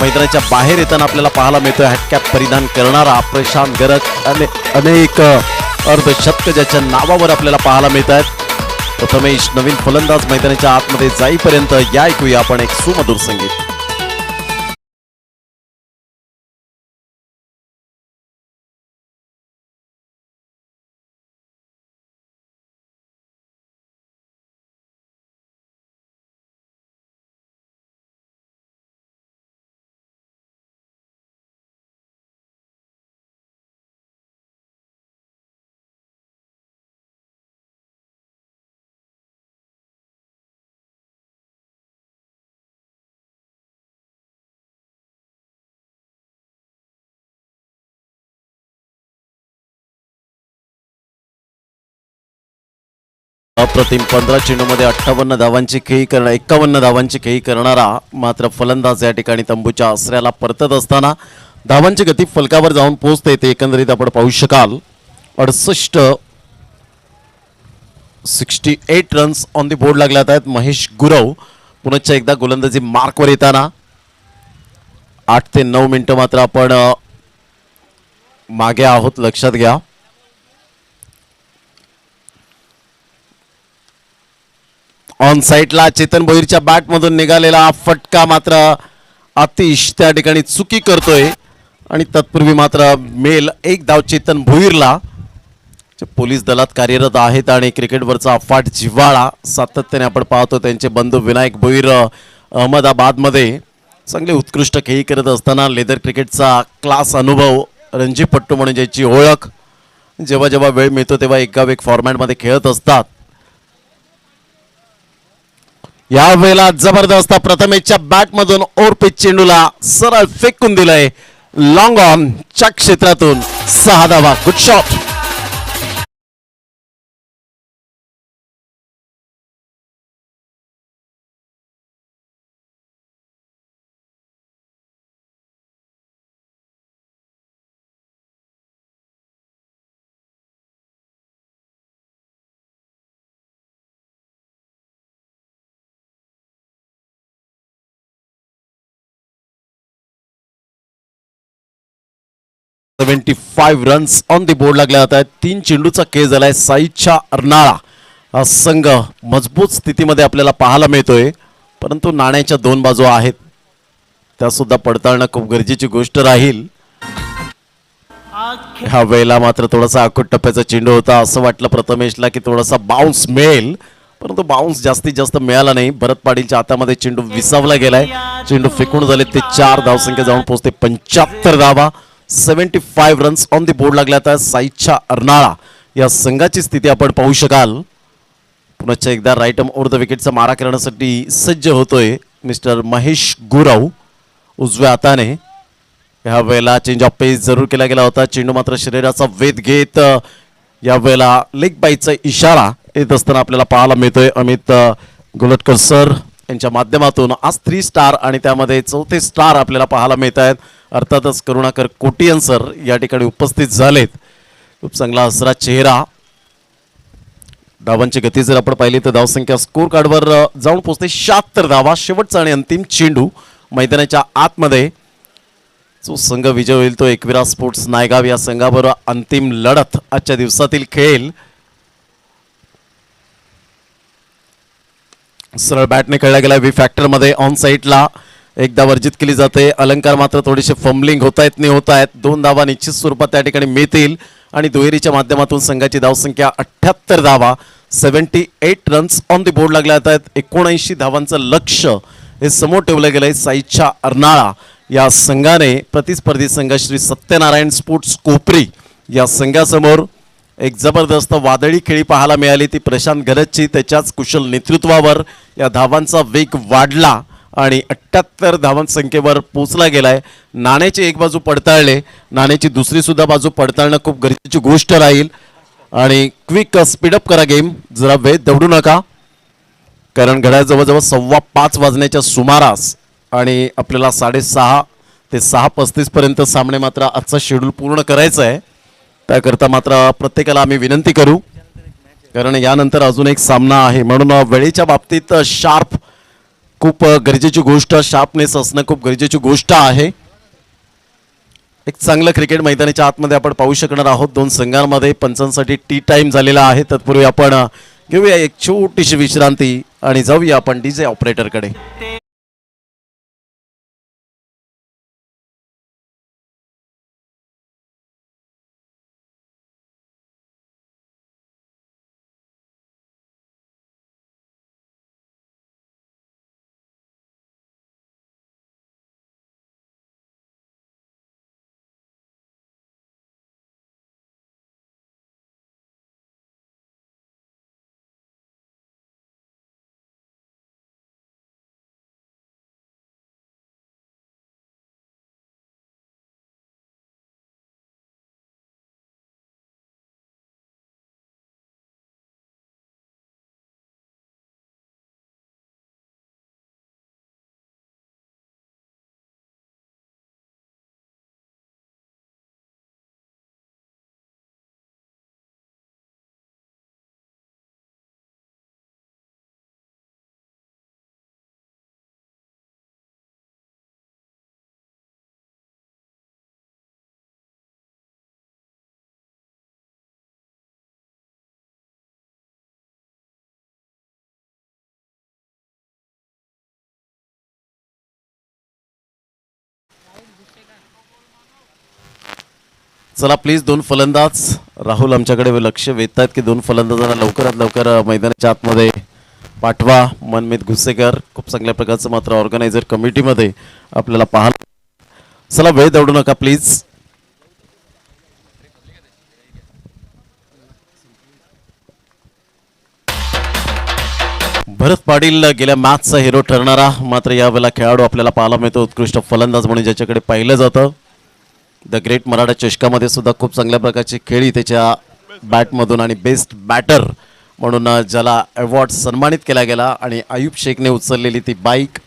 मैदानाच्या बाहेर येताना आपल्याला पाहायला मिळतोय हॅटकॅप परिधान करणारा प्रशांत घरत. अनेक अर्धशतक ज्याच्या नावावर आपल्याला पाहायला मिळत आहेत. प्रथमेश नवीन फलंदाज मैदानाच्या आतमध्ये जाईपर्यंत या ऐकूया आपण एक सुमधुर संगीत. अप्रतिम 15 चेंडूमध्ये 58 धावांची खेळी 51 धावांची खेळी करणारा मात्र फलंदाज या ठिकाणी तंबूच्या आसऱ्याला परतत असताना धावांची गती फलकावर जाऊन पोहोचते ते एकंदरीत आपण पाहू शकाल. 68 रन्स ऑन दी बोर्ड लागल्यात आहेत. महेश गुरव पुन्हा एकदा गोलंदाजी मार्कवर येताना 8 ते 9 मिनिटं मात्र आपण मागे आहोत, लक्षात घ्या. ऑन साईडला चेतन भोईरच्या बॅटमधून निघालेला फटका मात्र आतिश त्या ठिकाणी चुकी करतोय आणि तत्पूर्वी मात्र मेल एक धाव चेतन भोईरला. पोलीस दलात कार्यरत आहेत आणि क्रिकेटवरचा अफाट जिव्हाळा सातत्याने आपण पाहतो. त्यांचे बंधू विनायक भोईर अहमदाबादमध्ये चांगले उत्कृष्ट खेळी करत असताना लेदर क्रिकेटचा क्लास अनुभव, रणजीपट्टू म्हणून ज्याची ओळख, जेव्हा जेव्हा वेळ मिळतो तेव्हा एकाव एक फॉर्मॅटमध्ये खेळत असतात. या वेळेला जबरदस्त प्रथमेशच्या बॅटमधून ओव्हर पिच चेंडूला सरळ फेकून दिलंय लॉंग ऑन च्या क्षेत्रातून 6 धावा. Good shot. 75 runs on the board लागले जात आहेत. 3 चेंडूचा खेळ झालाय. साईच्या अर्नाळा हा संघ मजबूत स्थितीमध्ये आपल्याला पाहायला मिळतोय, परंतु नाण्याच्या दोन बाजू आहेत, त्या सुद्धा पडताळणं खूप गरजेची गोष्ट राहील. ह्या वेळेला मात्र थोडासा आखूट टप्प्याचा चेंडू होता. असं वाटलं प्रथमेशला की थोडासा बाउन्स मिळेल, परंतु बाउन्स जास्तीत जास्त मिळाला नाही. भरत पाटीलच्या हातामध्ये चेंडू विसावला गेलाय. चेंडू फेकून झाले ते 4 धावसंख्या जाऊन पोहोचते 75 धावा. 75 रन्स ऑन दी बोर्ड लागल्या. आता साईच्या अर्नाळा या संघाची स्थिती आपण पाहू शकाल. पुन्हा एकदा राईट आर्म ओव्हर द विकेटचा मारा करण्यासाठी सज्ज होतोय मिस्टर महेश गुरव उजव्या हाताने. ह्या वेळेला चेंज ऑफ पेस जरूर केला गेला होता. चेंडू मात्र शरीराचा वेध घेत या वेळेला लेग बाईचा इशारा येत असताना आपल्याला पाहायला मिळतोय. अमित गोलटकर सर यांच्या माध्यमातून आज 3 स्टार आणि त्यामध्ये 4थे स्टार आपल्याला पाहायला मिळत आहेत. अर्थातच करुणाकर कोटियन सर या ठिकाणी उपस्थित झालेत. खूप चांगला हसरा चेहरा. धावांची गती जर आपण पाहिली तर धावसंख्या स्कोर कार्डवर जाऊन पोहोचते 76 धावा. शेवटचा आणि अंतिम चेंडू मैदानाच्या आतमध्ये. जो संघ विजय होईल तो एकविरा स्पोर्ट्स नायगाव या संघाबरोबर अंतिम लढत आजच्या दिवसातील खेळ. सरळ बॅटने खेळला गेला. वी फॅक्टर मध्ये ऑन साईडला एकदा वर्जित केली जाते. अलंकार मात्र थोडेसे फंबलिंग होत आहेत. 2 धावा निश्चित स्वरूपात त्या ठिकाणी मिळतील आणि दुहेरीच्या माध्यमातून संघाची धावसंख्या 78 धावा. 78 रन्स ऑन दी बोर्ड लागल्या आहेत. 79 धावांचं लक्ष हे समोर ठेवलं गेलंय. साईच्या अर्नाळा या संघाने प्रतिस्पर्धी संघ श्री सत्यनारायण स्पोर्ट्स कोपरी या संघासमोर एक जबरदस्त वादळी खेळी पाहायला मिळाली. ती प्रशांत गरजची त्याच्याच कुशल नेतृत्वावर या धावांचा वेग वाढला आणि 78 धावांसंख्येवर पोचला गेलाय. नाण्याची एक बाजू पडताळले, नाण्याची दुसरी सुद्धा बाजू पडताळणं खूप गरजेची गोष्ट राहील. आणि क्विक स्पीडअप करा गेम, जरा वेळ दवडू नका, कारण घड्याळ जवळजवळ 5:15 वाजण्याच्या सुमारास आणि आपल्याला 6:30 ते 6:35 पर्यंत सामने मात्र आजचा शेड्यूल पूर्ण करायचा आहे. त्याकरता मात्र प्रत्येकाला आम्ही विनंती करू, कारण यानंतर अजून एक सामना आहे. म्हणून वेळेच्या बाबतीत शार्प खूप गरजेची गोष्ट, शार्पनेस असणं खूप गरजेची गोष्ट आहे. एक चांगलं क्रिकेट मैदानाच्या आतमध्ये आपण पाहू शकणार आहोत. 2 संघांमध्ये पंचांसाठी टी टाइम झालेला आहे. तत्पूर्वी आपण घेऊया एक छोटीशी विश्रांती आणि जाऊया आपण डीजे ऑपरेटरकडे. चला प्लीज, 2 फलंदाज राहुल आमच्याकडे लक्ष वेधतात की 2 फलंदाजांना लवकरात लवकर मैदानाच्या आतमध्ये पाठवा. मनमित घुसेकर खूप चांगल्या प्रकारचं मात्र ऑर्गनायझर कमिटीमध्ये आपल्याला पाहायला. चला वेळ दवडू नका प्लीज. भरत पाटील गेल्या मॅचचा हिरो ठरणारा, मात्र यावेळेला खेळाडू आपल्याला पाहायला मिळतो उत्कृष्ट फलंदाज म्हणून ज्याच्याकडे पाहिलं जातं. द ग्रेट मराठा चषकामध्ये सुद्धा खूप चांगल्या प्रकारची खेळी त्याच्या बॅटमधून आणि बेस्ट बॅटर म्हणून ज्याला अवॉर्ड सन्मानित केला गेला आणि आयुब शेखने उचललेली ती बाईक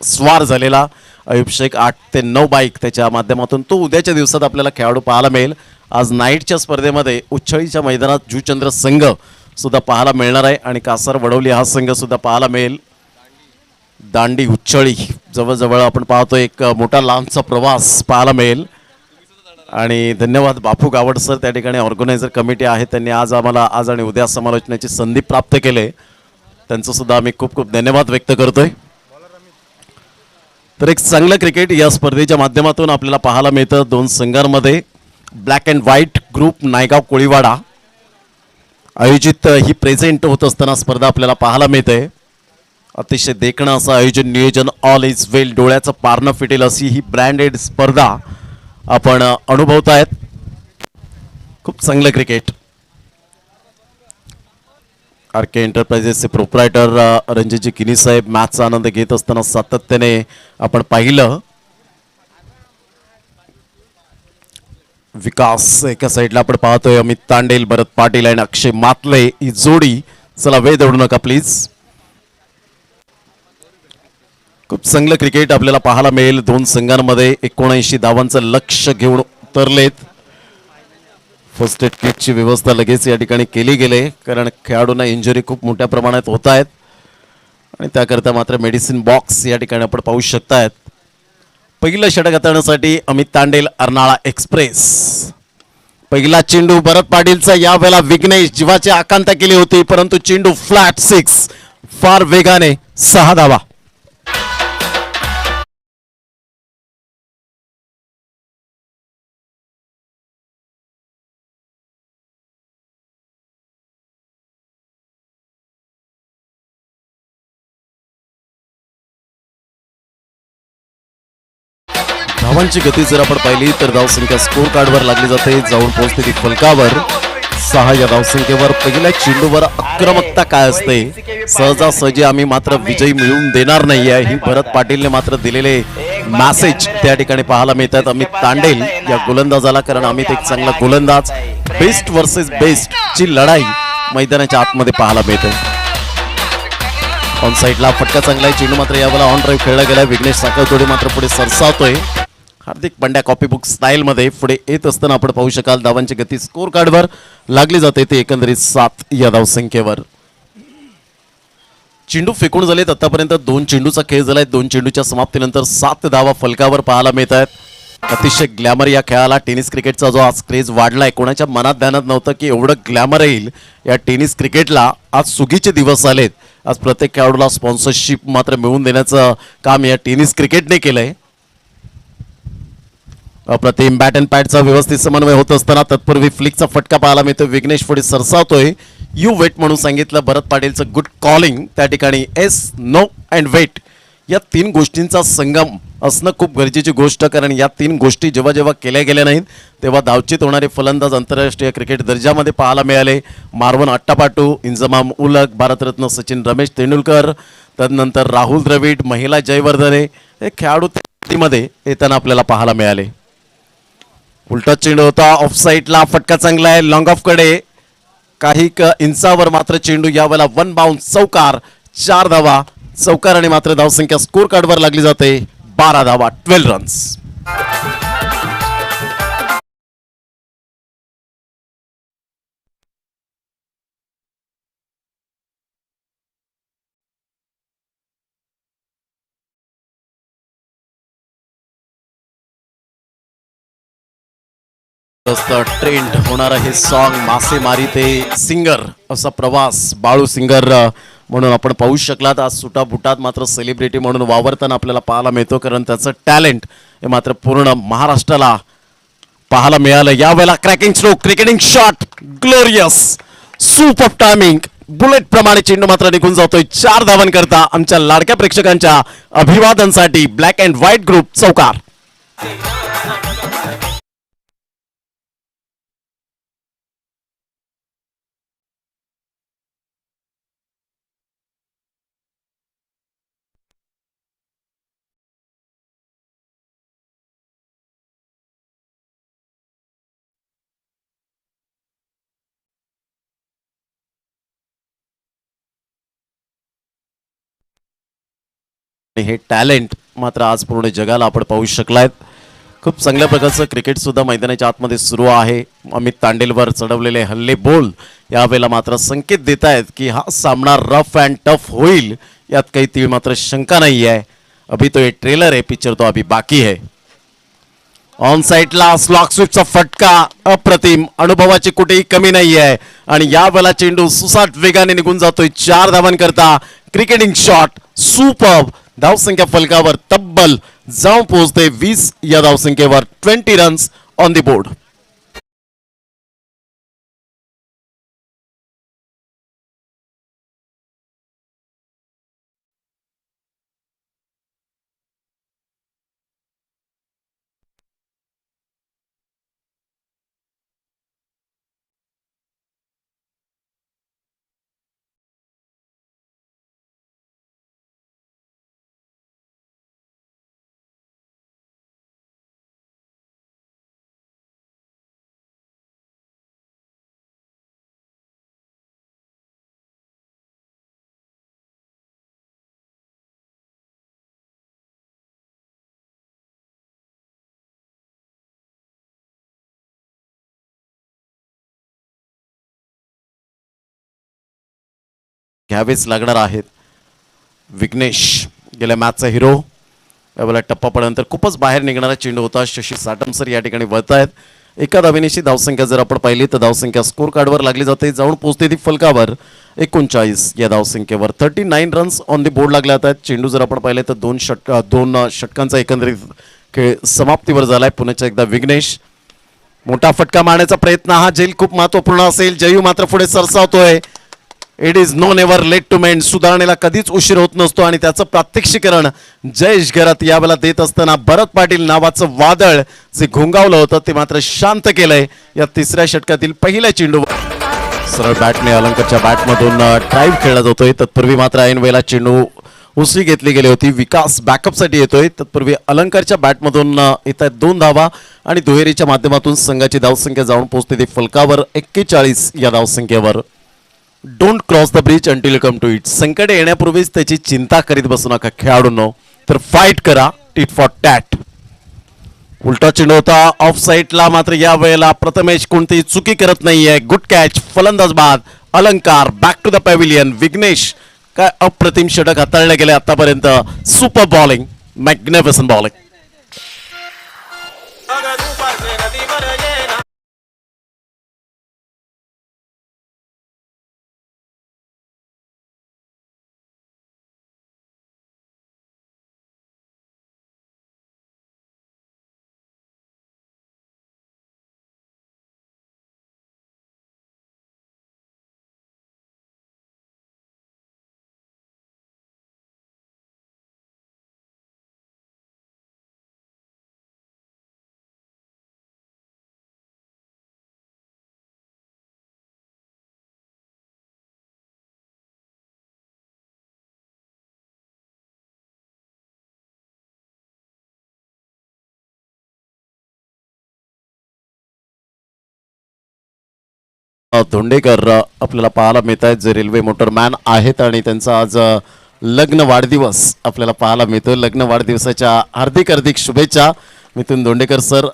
स्वार झालेला आयुब शेख 8 ते 9 बाईक त्याच्या माध्यमातून तो उद्याच्या दिवसात आपल्याला खेळाडू पाहायला मिळेल. आज नाईटच्या स्पर्धेमध्ये उच्छळीच्या मैदानात जुचंद्र संघ सुद्धा पाहायला मिळणार आहे आणि कासार वडवली हा संघ सुद्धा पाहायला मिळेल. दांडी उच्छळी जवळजवळ आपण पाहतो एक मोठा लांबचा प्रवास पाहायला मिळेल आणि धन्यवाद बापू गावड सर, त्या ठिकाणी ऑर्गनायझर कमिटी आहे, त्यांनी आज आम्हाला आज आणि उद्या समालोचनाची संधी प्राप्त केले, त्यांचं सुद्धा आम्ही खूप खूप धन्यवाद व्यक्त करतोय. तर एक चांगलं क्रिकेट या स्पर्धेच्या माध्यमातून आपल्याला पाहायला मिळतं. दोन संघांमध्ये black and white group Naigaon Koliwada आयोजित ही प्रेझेंट होत असताना स्पर्धा आपल्याला पाहायला मिळते. अतिशय देखणं असं आयोजन नियोजन ऑल इज वेल, डोळ्याचं पारणं फिटेल अशी ही ब्रँडेड स्पर्धा आपण अनुभवतायत. खूप चांगलं क्रिकेट. आर के एंटरप्राइजेसचे प्रोप्रायटर रणजितजी किनी साहेब मॅचचा आनंद घेत असताना सातत्याने आपण पाहिलं. विकास एका साईडला आपण पाहतोय, अमित तांडेल, भरत पाटील आणि अक्षय मातले ही जोडी. चला वेळ दौडू नका प्लीज. खूप चांगलं क्रिकेट आपल्याला पाहायला मिळेल. दोन संघांमध्ये 79 धावांचं लक्ष घेऊन उतरलेत. फर्स्ट एड किटची व्यवस्था लगेच या ठिकाणी केली गेली, कारण खेळाडूंना इंजुरी खूप मोठ्या प्रमाणात होत आहेत आणि त्याकरता मात्र मेडिसिन बॉक्स या ठिकाणी आपण पाहू शकतायत. पहिलं षटक हाताळण्यासाठी अमित तांडेल, अर्नाळा एक्सप्रेस. पहिला चेंडू भरत पाटीलचा, यावेळेला विघ्नेश जीवाची आकांक्षा केली होती, परंतु चेंडू फ्लॅट 6, फार वेगाने 6 धावा. धावांची गती जर आपण पाहिली तर धावसंख्या स्कोर कार्डवर लागली जाते, जाऊन पोहोचते ती फलकावर. 6 या धावसंख्येवर पहिल्या चेंडूवर आक्रमकता काय असते, सहजासहजी आम्ही मात्र विजयी मिळवून देणार नाही आहे, ही भरत पाटीलने मात्र दिलेले मॅसेज त्या ठिकाणी पाहायला मिळतात अमित तांडेल या गोलंदाजाला. कारण अमित एक चांगला गोलंदाज, बेस्ट वर्सेस बेस्ट ची लढाई मैदानाच्या आतमध्ये पाहायला मिळते. ऑन साईडला फटका चांगला आहे, चेंडू मात्र यावेळेला ऑन ड्राईव्ह खेळला गेला. विघ्नेश साखरतोडे मात्र पुढे सरसावतोय. हार्दिक पांड्या कॉपीबुक स्टाईल मध्ये पुढे येत असताना आपण पाहू शकाल. धावांची गती स्कोर कार्डवर लागली जाते, ते एकंदरीत 7 या धावसंख्येवर. चेंडू फेकून झालेत आतापर्यंत. 2 चेंडूचा खेळ झालाय. 2 चेंडूच्या समाप्तीनंतर 7 धावा फलकावर पाहायला मिळत आहेत. अतिशय ग्लॅमर या खेळाला. टेनिस क्रिकेटचा जो आज क्रेज वाढलाय, कोणाच्या मनात ध्यानात नव्हतं की एवढं ग्लॅमर येईल या टेनिस क्रिकेटला. आज सुगीचे दिवस आलेत. आज प्रत्येक खेळाडूला स्पॉन्सरशिप मात्र मिळवून देण्याचं काम या टेनिस क्रिकेटने केलंय. अप्रतिम बॅट अँड पॅडचा व्यवस्थित समन्वय होत असताना तत्पूर्वी फ्लिकचा फटका पाहायला मिळतो. विघ्नेश पुढे सरसावतोय. यू वेट म्हणून सांगितलं भरत पाटीलचं गुड कॉलिंग. त्या ठिकाणी एस, नो अँड वेट या 3 गोष्टींचा संगम असणं खूप गरजेची गोष्ट. कारण या 3 गोष्टी जेव्हा जेव्हा केल्या गेल्या नाहीत तेव्हा धावचित होणारे फलंदाज आंतरराष्ट्रीय क्रिकेट दर्जामध्ये पाहायला मिळाले. मार्वन अट्टापाटू, इंजमाम उलग, भारतरत्न सचिन रमेश तेंडुलकर, तदनंतर राहुल द्रविड, महिला जयवर्धने हे खेळाडू मध्ये येताना आपल्याला पाहायला मिळाले. उलटा चेंडू होता, ऑफ साईडला फटका चांगला आहे, लॉंग ऑफ कडे काही इंचावर मात्र चेंडू यावेळेला 1 बाउन्स, चौकार. 4 धावा चौकार आणि मात्र धावसंख्या स्कोर कार्डवर लागली जाते 12 धावा, 12 रन्स. ट्रेंड होणार हे सॉन्ग मासेमारी ते सिंगर असा प्रवास बाळू सिंगर म्हणून आपण पाहू शकलात. आज सुटाबुटात मात्र सेलिब्रिटी म्हणून वावरताना आपल्याला पाहायला मिळतो. कारण त्याचं टॅलेंट हे मात्र पूर्ण महाराष्ट्राला पाहायला मिळालं. यावेळेला cracking stroke, cricketing shot, glorious, super timing, bullet प्रमाणे चेंडू मात्र निघून जातोय. 4 धावांकरता आमच्या लाडक्या प्रेक्षकांच्या अभिवादनासाठी ब्लॅक अँड व्हाईट ग्रुप चौकार. हे टॅलेंट मात्र आज पूर्ण जगाला आपण पाहू शकलायत. खूप चांगल्या प्रकारचं क्रिकेट सुद्धा मैदानाच्या आतमध्ये सुरू आहे. अमित तांडेलवर चढवलेले हल्ले बोल यावेळेला मात्र संकेत देत आहेत की हा सामना रफ अँड टफ होईल, यात काही तीळ मात्र शंका नाही आहे. अभी तो ये ट्रेलर है, पिक्चर तो अभी बाकी है. ऑन साईडला स्लॉक स्वीपचा फटका अप्रतिम, अनुभवाची कुठेही कमी नाही आहे आणि या वेळेला चेंडू सुसाट वेगाने निघून जातोय 4 धावांकरता. Cricketing shot superb. धावसंख्या फलकावर तब्बल जाऊन पोहोचते 20 या धावसंख्येवर. 20 रन्स ऑन द बोर्ड. घ्यावेच लागणार आहेत. विघ्नेश गेल्या मॅचचा हिरो. यावेळेला टप्पा पडल्यानंतर खूपच बाहेर निघणारा चेंडू होता. शशी साटम सर या ठिकाणी वळत आहेत. एका धावेनेची धावसंख्या जर आपण पाहिली तर धावसंख्या स्कोर कार्डवर लागली जाते. जाऊन पोहोचते ती फलकावर 39 या धावसंख्येवर. 39 रन्स ऑन द बोर्ड लागले आहेत. चेंडू जर आपण पाहिले तर दोन षटकांचा एकंदरीत खेळ समाप्तीवर झालाय. पुन्हा एकदा विघ्नेश मोठा फटका मारण्याचा प्रयत्न. हा झेल खूप महत्वपूर्ण असेल. जयू मात्र पुढे सरसावतोय. It is no never late to mend. सुधारणेला कधीच उशीर होत नसतो आणि त्याचं प्रात्यक्षिकरण जयेश घरात यावेळेला देत असताना भरत पाटील नावाचं वादळ जे घोंगावलं होतं ते मात्र शांत केलंय. या तिसऱ्या षटकातील पहिल्या चेंडू सरळ बॅटने अलंकारच्या बॅटमधून ड्राईव्ह खेळला जातोय. तत्पूर्वी मात्र ऐन वेळेला चेंडू उसळी घेतली गेली होती. विकास बॅकअपसाठी येतोय. तत्पूर्वी अलंकारच्या बॅटमधून येत आहेत 2 धावा आणि दुहेरीच्या माध्यमातून संघाची धावसंख्या जाऊन पोहोचते ती फलकावर 41 या धावसंख्येवर. Don't cross the bridge until you come to it. संकट येण्यापूर्वीच त्याची चिंता करीत बसू नका खेळाडूंनो, तर फाईट करा टिट फॉर टॅट. उलटा चेंडू होता ऑफ साईडला. मात्र या वेळेला प्रथमेश कोणतीही चुकी करत नाहीये. Good catch. फलंदाज बाद. Alankar back to the pavilion. Vighnesh काय अप्रतिम षटक हाताळले गेले आतापर्यंत. Super bowling. Magnificent bowling. Dhondekar आपल्याला पाहायला मिळत आहेत जे रेल्वे मोटरमॅन आहेत आणि त्यांचा आज लग्न वाढदिवस आपल्याला पाहायला मिळतो. लग्न वाढदिवसाच्या हार्दिक हार्दिक शुभेच्छा मिथुन धोंडेकर सर.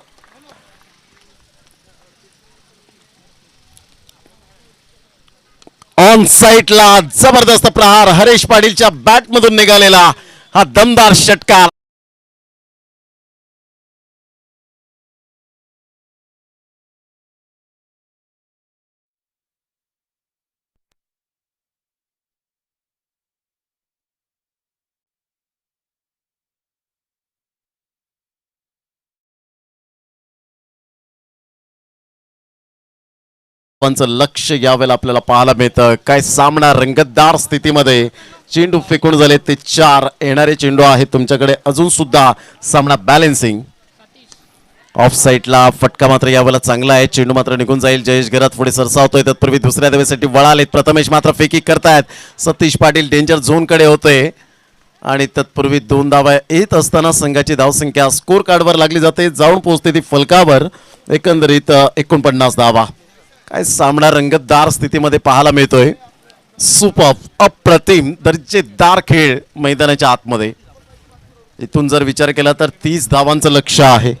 ऑन साईडला जबरदस्त प्रहार. हरेश पाटीलच्या बॅटमधून निघालेला हा दमदार षटकार. लक्ष यावेळेला आपल्याला पाहायला मिळतं. काय सामना रंगतदार स्थितीमध्ये. चेंडू फेकून झाले ते 4. येणारे चेंडू आहेत तुमच्याकडे अजून सुद्धा. सामना बॅलेन्सिंग. ऑफ साईडला फटका मात्र यावेळेला चांगला आहे. चेंडू मात्र निघून जाईल. जयेश घरात पुढे सरसावतोय. तत्पूर्वी दुसऱ्या धावेसाठी वळालेत. प्रथमेश मात्र फेकी करतायत. सतीश पाटील डेंजर झोन कडे होते आणि तत्पूर्वी 2 धावा येत असताना संघाची धावसंख्या स्कोर कार्डवर लागली जाते. जाऊन पोहोचते ती फलकावर एकंदरीत 49 धावा. काय सामना रंगतदार स्थितीमध्ये पाहायला मिळतोय. सुपर अप्रतिम दर्जेदार खेळ मैदानाच्या आतमध्ये. इथून जर विचार केला तर 30 धावांचं लक्ष आहे.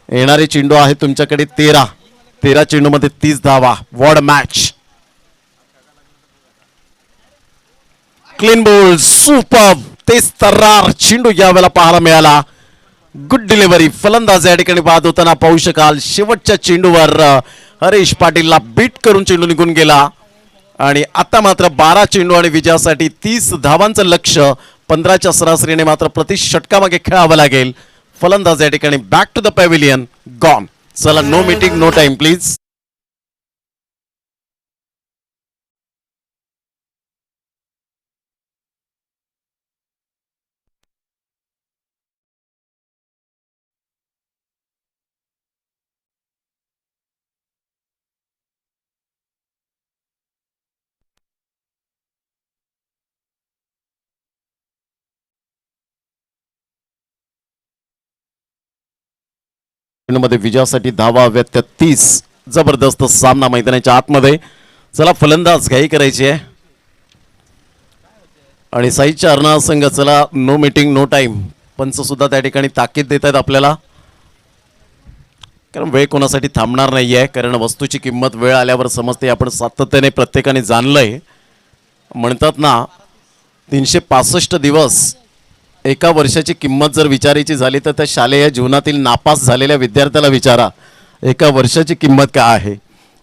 येणारे चेंडू आहे तुमच्याकडे 13 चेंडूमध्ये 30 धावा. वॉड मॅच. Clean bowled. सुपर. तेच तर्रार चेंडू यावेळेला पाहायला मिळाला. गुड डिलिव्हरी फलंदाज या ठिकाणी बाद होताना पाहू शकाल शेवटच्या चेंडूवर हरीश पाटीलला बीट करून चेंडू निघून गेला आणि आता मात्र 12 चेंडू आणि विजयासाठी 30 धावांचं लक्ष्य 15च्या सरासरीने मात्र प्रति षटकामागे खेळावं लागेल. फलंदाज या ठिकाणी back to the pavilion gone. चला no meeting no time please. मध्ये विजयासाठी धावा हव्यात त्या 30. जबरदस्त सामना मैदानाच्या आतमध्ये. चला फलंदाज घाई करायची आहे आणि साईच्या अर्णा संघ चला नो मीटिंग नो टाइम. पंच सुद्धा त्या ठिकाणी ताकीद देत आहेत आपल्याला, कारण वेळ कोणासाठी थांबणार नाहीये. कारण वस्तूची किंमत वेळ आल्यावर समजते. आपण सातत्याने प्रत्येकाने जाणलंय. म्हणतात ना 365 दिवस एका वर्षाची किंमत जर विचारायची झाली तर त्या शालेय जीवनातील नापास झालेल्या विद्यार्थ्याला विचारा एका वर्षाची किंमत काय आहे.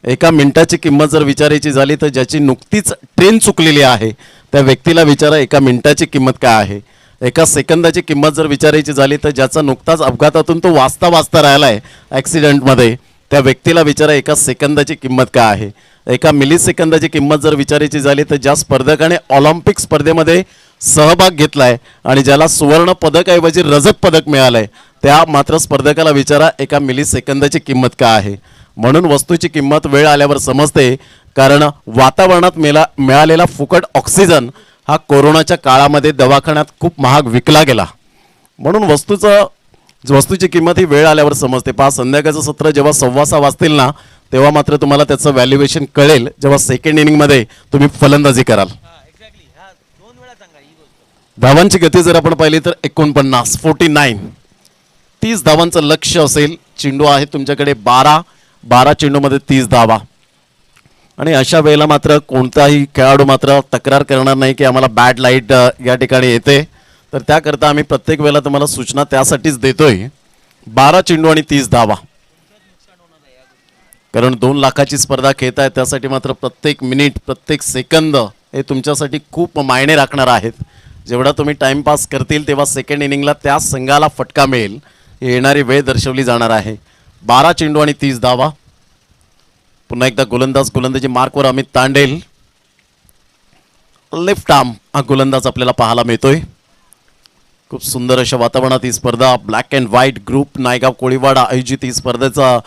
एका मिनिटाची किंमत जर विचारायची झाली तर ज्याची नुकतीच ट्रेन चुकलेली आहे त्या व्यक्तीला विचारा एका मिनिटाची किंमत काय आहे. एका सेकंदाची किंमत जर विचारायची झाली तर ज्याचा नुकताच अपघातातून तो वाचता वाचता राहिलाय ॲक्सिडेंटमध्ये त्या व्यक्तीला विचारा एका सेकंदाची किंमत काय आहे. एका मिली सेकंदाची किंमत जर विचारायची झाली तर ज्या स्पर्धकाने ऑलिम्पिक स्पर्धेमध्ये सहभाग घेतलाय आणि ज्याला सुवर्ण पदकाऐवजी रजत पदक मिळालंय त्या मात्र स्पर्धकाला विचारा एका मिली सेकंदाची किंमत काय आहे. म्हणून वस्तूची किंमत वेळ आल्यावर समजते. कारण वातावरणात मिळालेला फुकट ऑक्सिजन हा कोरोनाच्या काळामध्ये दवाखान्यात खूप महाग विकला गेला. म्हणून वस्तूची किंमत ही वेळ आल्यावर समजते. पहा संध्याकाळचं सत्र जेव्हा 6:15 वाजतील ना तेव्हा मात्र तुम्हाला त्याचं व्हॅल्युएशन कळेल जेव्हा सेकंड इनिंगमध्ये तुम्ही फलंदाजी कराल. धावांची गती जर आपण पाहिली तर 49 30 धावांचं लक्ष असेल. चेंडू आहे तुमच्याकडे 12 चेंडूमध्ये 30 धावा. आणि अशा वेळेला मात्र कोणताही खेळाडू मात्र तक्रार करणार नाही की आम्हाला बॅड लाईट या ठिकाणी येते. तर त्याकरता आम्ही प्रत्येक वेळेला तुम्हाला सूचना त्यासाठीच देतोय. 12 चेंडू आणि 30 धावा. कारण 2 लाखाची स्पर्धा खेळताय त्यासाठी मात्र प्रत्येक मिनिट प्रत्येक सेकंद हे तुमच्यासाठी खूप मायने राखणार आहेत. जेवढा तुम्ही टाइमपास करतील तेव्हा सेकंड इनिंगला त्या संघाला फटका मिळेल. येणारी वेळ दर्शवली जाणार आहे. 12 चेंडू आणि 30 धावा. पुन्हा एकदा गोलंदाजी मार्कवर अमित तांडेल. लेफ्ट आर्म हा गोलंदाज आपल्याला पाहायला मिळतोय. खूप सुंदर अशा वातावरणात ही स्पर्धा black and white group Naigaon Koliwada आयोजित ही स्पर्धेचं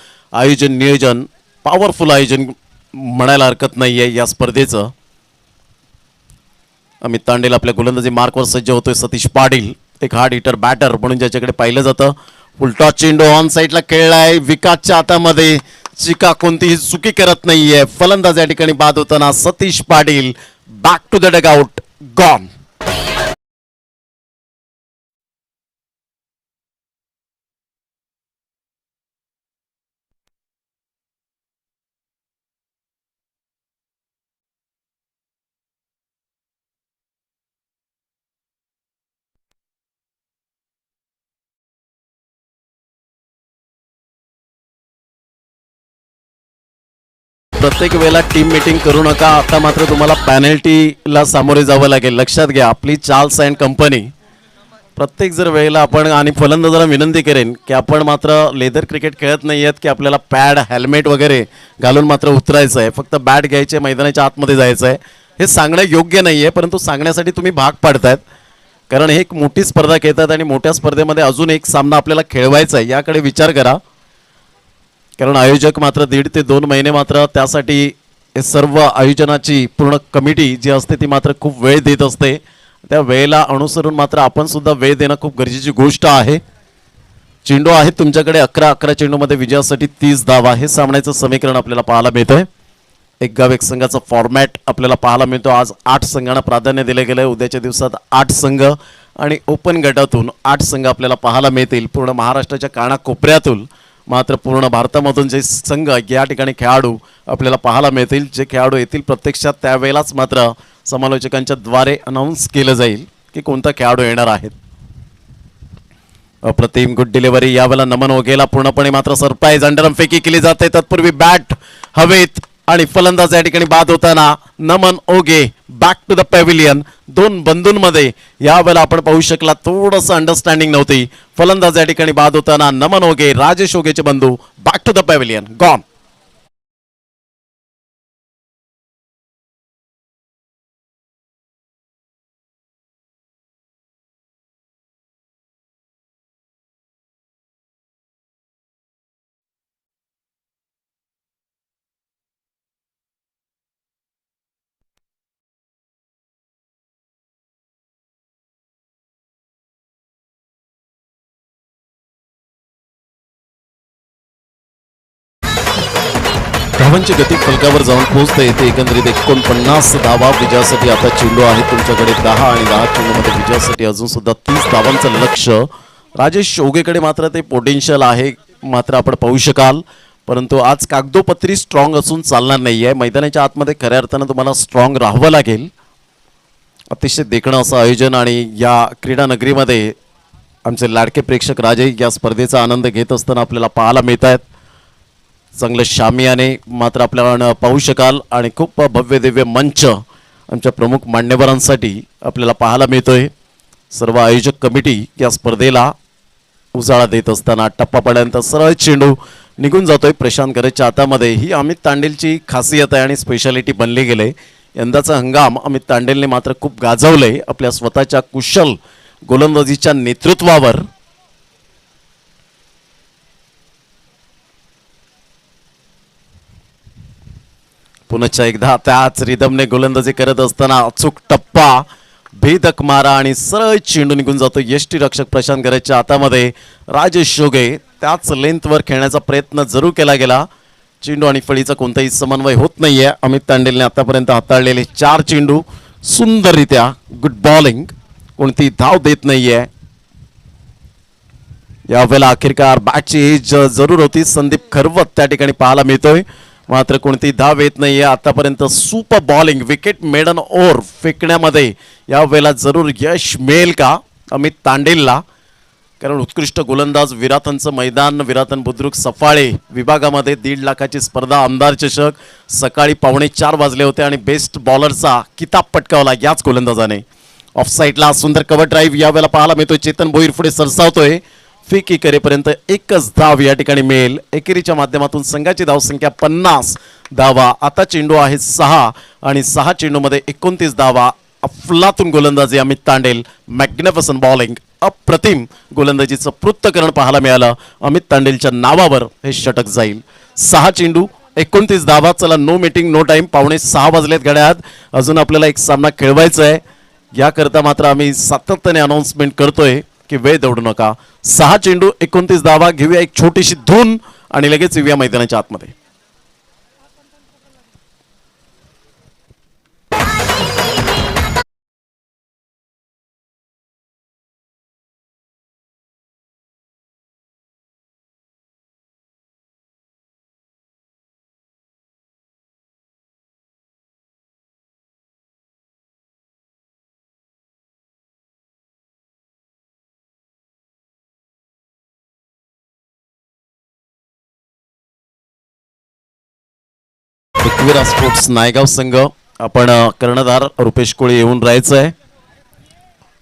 नियोजन पॉवरफुल आयोजन म्हणायला हरकत नाहीये या स्पर्धेचं. अमित तांडेल आपल्या गोलंदाजी मार्कवर सज्ज होतोय. सतीश पाटील एक हार्ड हिटर बॅटर म्हणून ज्याच्याकडे पाहिलं जातं. उलटा चेंडू ऑन साईडला खेळलाय विकासच्या हातामध्ये. चिका कोणतीही चुकी करत नाहीये. फलंदाज या ठिकाणी बाद होताना Satish Patil. Back to the dugout gone. प्रत्येक वेळेला टीम मीटिंग करू नका. आता मात्र तुम्हाला पॅनल्टीला सामोरे जावं लागेल. लक्षात घ्या आपली चार्ल्स अँड कंपनी प्रत्येक जर वेळेला आपण आणि फलंदाजाला विनंती करेन की आपण मात्र लेदर क्रिकेट खेळत नाही आहेत की आपल्याला पॅड हेल्मेट वगैरे घालून मात्र उतरायचं आहे. फक्त बॅट घ्यायचे मैदानाच्या आतमध्ये जायचं आहे. हे सांगणं योग्य नाही आहे परंतु सांगण्यासाठी तुम्ही भाग पाडतायत. कारण हे एक मोठी स्पर्धा खेळतात आणि मोठ्या स्पर्धेमध्ये अजून एक सामना आपल्याला खेळवायचा आहे याकडे विचार करा. कारण आयोजक मात्र 1.5 ते 2 महिने मात्र त्यासाठी हे सर्व आयोजनाची पूर्ण कमिटी जी असते ती मात्र खूप वेळ देत असते. त्या वेळेला अनुसरून मात्र आपण सुद्धा वेळ देणं खूप गरजेची गोष्ट आहे. चेंडू आहे तुमच्याकडे 11 चेंडूमध्ये विजयासाठी 30 धावा. हे सामन्याचं समीकरण आपल्याला पाहायला मिळतंय. एक गाव एक संघाचा फॉर्मॅट आपल्याला पाहायला मिळतो. आज 8 संघांना प्राधान्य दिले गेलं आहे. उद्याच्या दिवसात 8 संघ आणि ओपन गटातून 8 संघ आपल्याला पाहायला मिळतील. पूर्ण महाराष्ट्राच्या कानाकोपऱ्यातून मात्र पूर्ण भारतामधून जे संघ या ठिकाणी खेळाडू आपल्याला पाहायला मिळतील. जे खेळाडू येतील प्रत्यक्षात त्यावेळेलाच मात्र समालोचकांच्या द्वारे अनाऊन्स केलं जाईल की कोणता खेळाडू येणार आहेत. अप्रतिम गुड डिलिव्हरी. यावेळेला नमन ओगेला पूर्णपणे मात्र सरप्राईज अंडरम फेकी केली जाते. तत्पूर्वी बॅट हवेत आणि फलंदाज या ठिकाणी बाद होताना नमन ओगे बॅक टू द पॅव्हिलियन. दोन बंधूंमध्ये यावेळेला आपण पाहू शकला थोडंसं अंडरस्टँडिंग नव्हती. फलंदाज या ठिकाणी बाद होताना नमन ओगे राजेश ओगेचे बंधू back to the pavilion gone. धावांची गती फलकावर जाऊन पोहोचते येते. एकंदरीत 49 धावा विजयासाठी आता चेंडू आहे तुमच्याकडे 10 आणि 10 चेंडूमध्ये विजयासाठी अजून सुद्धा 30 धावांचं लक्ष. राजेश ओगेकडे मात्र ते पोटेन्शियल आहे मात्र आपण पाहू शकाल. परंतु आज कागदोपत्री स्ट्रॉंग असून चालणार नाही आहे. मैदानाच्या आतमध्ये खऱ्या अर्थानं तुम्हाला स्ट्रॉंग राहावं लागेल. अतिशय देखणं असं आयोजन आणि या क्रीडा नगरीमध्ये आमचे लाडके प्रेक्षक राजे या स्पर्धेचा आनंद घेत असताना आपल्याला पाहायला मिळत आहेत. चांगलं शामियाने मात्र आपल्याला पाहू शकाल आणि खूप भव्य दिव्य मंच आमच्या प्रमुख मान्यवरांसाठी आपल्याला पाहायला मिळतोय. सर्व आयोजक कमिटी या स्पर्धेला उजाळा देत असताना टप्पापर्यंत सरळ चेंडू निघून जातोय प्रशांत गरजच्या हातामध्ये. ही अमित तांडेलची खासियत आहे आणि स्पेशालिटी बनली गेले. यंदाचा हंगाम अमित तांडेलने मात्र खूप गाजवले आपल्या स्वतःच्या कुशल गोलंदाजीच्या नेतृत्वावर. पुनश्च एकदा त्याच रिदमने गोलंदाजी करत असताना अचूक टप्पा भेदक मारा आणि सरळ चेंडू निघून जातो यष्टीरक्षक प्रशांत गरजच्या हातामध्ये. राजेश ओगे त्याच लेंथवर खेळण्याचा प्रयत्न जरूर केला गेला. चेंडू आणि फळीचा कोणताही समन्वय होत नाहीये. अमित तांडेलने आतापर्यंत हाताळलेले 4 चेंडू सुंदररित्या गुड बॉलिंग कोणती धाव देत नाहीये. यावेळेला अखेरकार बॅटची एज जरूर होती. संदीप खरवत त्या ठिकाणी पाहायला मिळतोय मात्र कोणती धाव येत नाहीये. आतापर्यंत super bowling wicket maiden over फेकण्यामध्ये यावेळेला जरूर यश मिळेल का अमित तांडेलला. कारण उत्कृष्ट गोलंदाज विराथनचं मैदान विराथन बुद्रुक सफाळे विभागामध्ये 1.5 लाखाची स्पर्धा आमदार चषक सकाळी 3:45 वाजले होते आणि बेस्ट बॉलरचा किताब पटकावला याच गोलंदाजाने. ऑफ साईडला सुंदर कव्हर ड्राईव्ह यावेळेला पाहायला मिळतोय. चेतन भोईर पुढे सरसावतोय. फेकी करेपर्यंत एकच धाव या ठिकाणी मिळेल. एकेरीच्या माध्यमातून संघाची धावसंख्या 50 धावा. आता चेंडू आहे 6 आणि 6 चेंडूमध्ये 29 धावा. अफलातून गोलंदाजी अमित तांडेल. मॅग्निफिसंट बॉलिंग अप्रतिम गोलंदाजीचं पृथ्थकरण पाहायला मिळालं. अमित तांडेलच्या नावावर हे षटक जाईल. 6 चेंडू 29 धावा. चला नो मीटिंग नो टाइम. 5:45 वाजलेत घड्याळात. अजून आपल्याला एक सामना खेळवायचा आहे. याकरता मात्र आम्ही सातत्याने अनाउन्समेंट करतोय की वेळ दौडू नका. 6 चेंडू 29 धावा. घेऊया एक छोटीशी धून आणि लगेच येऊया मैदानाच्या आतमध्ये. एकविरा स्पोर्ट्स नायगाव संघ आपण कर्णधार रुपेश कोळी येऊन राहायचं आहे.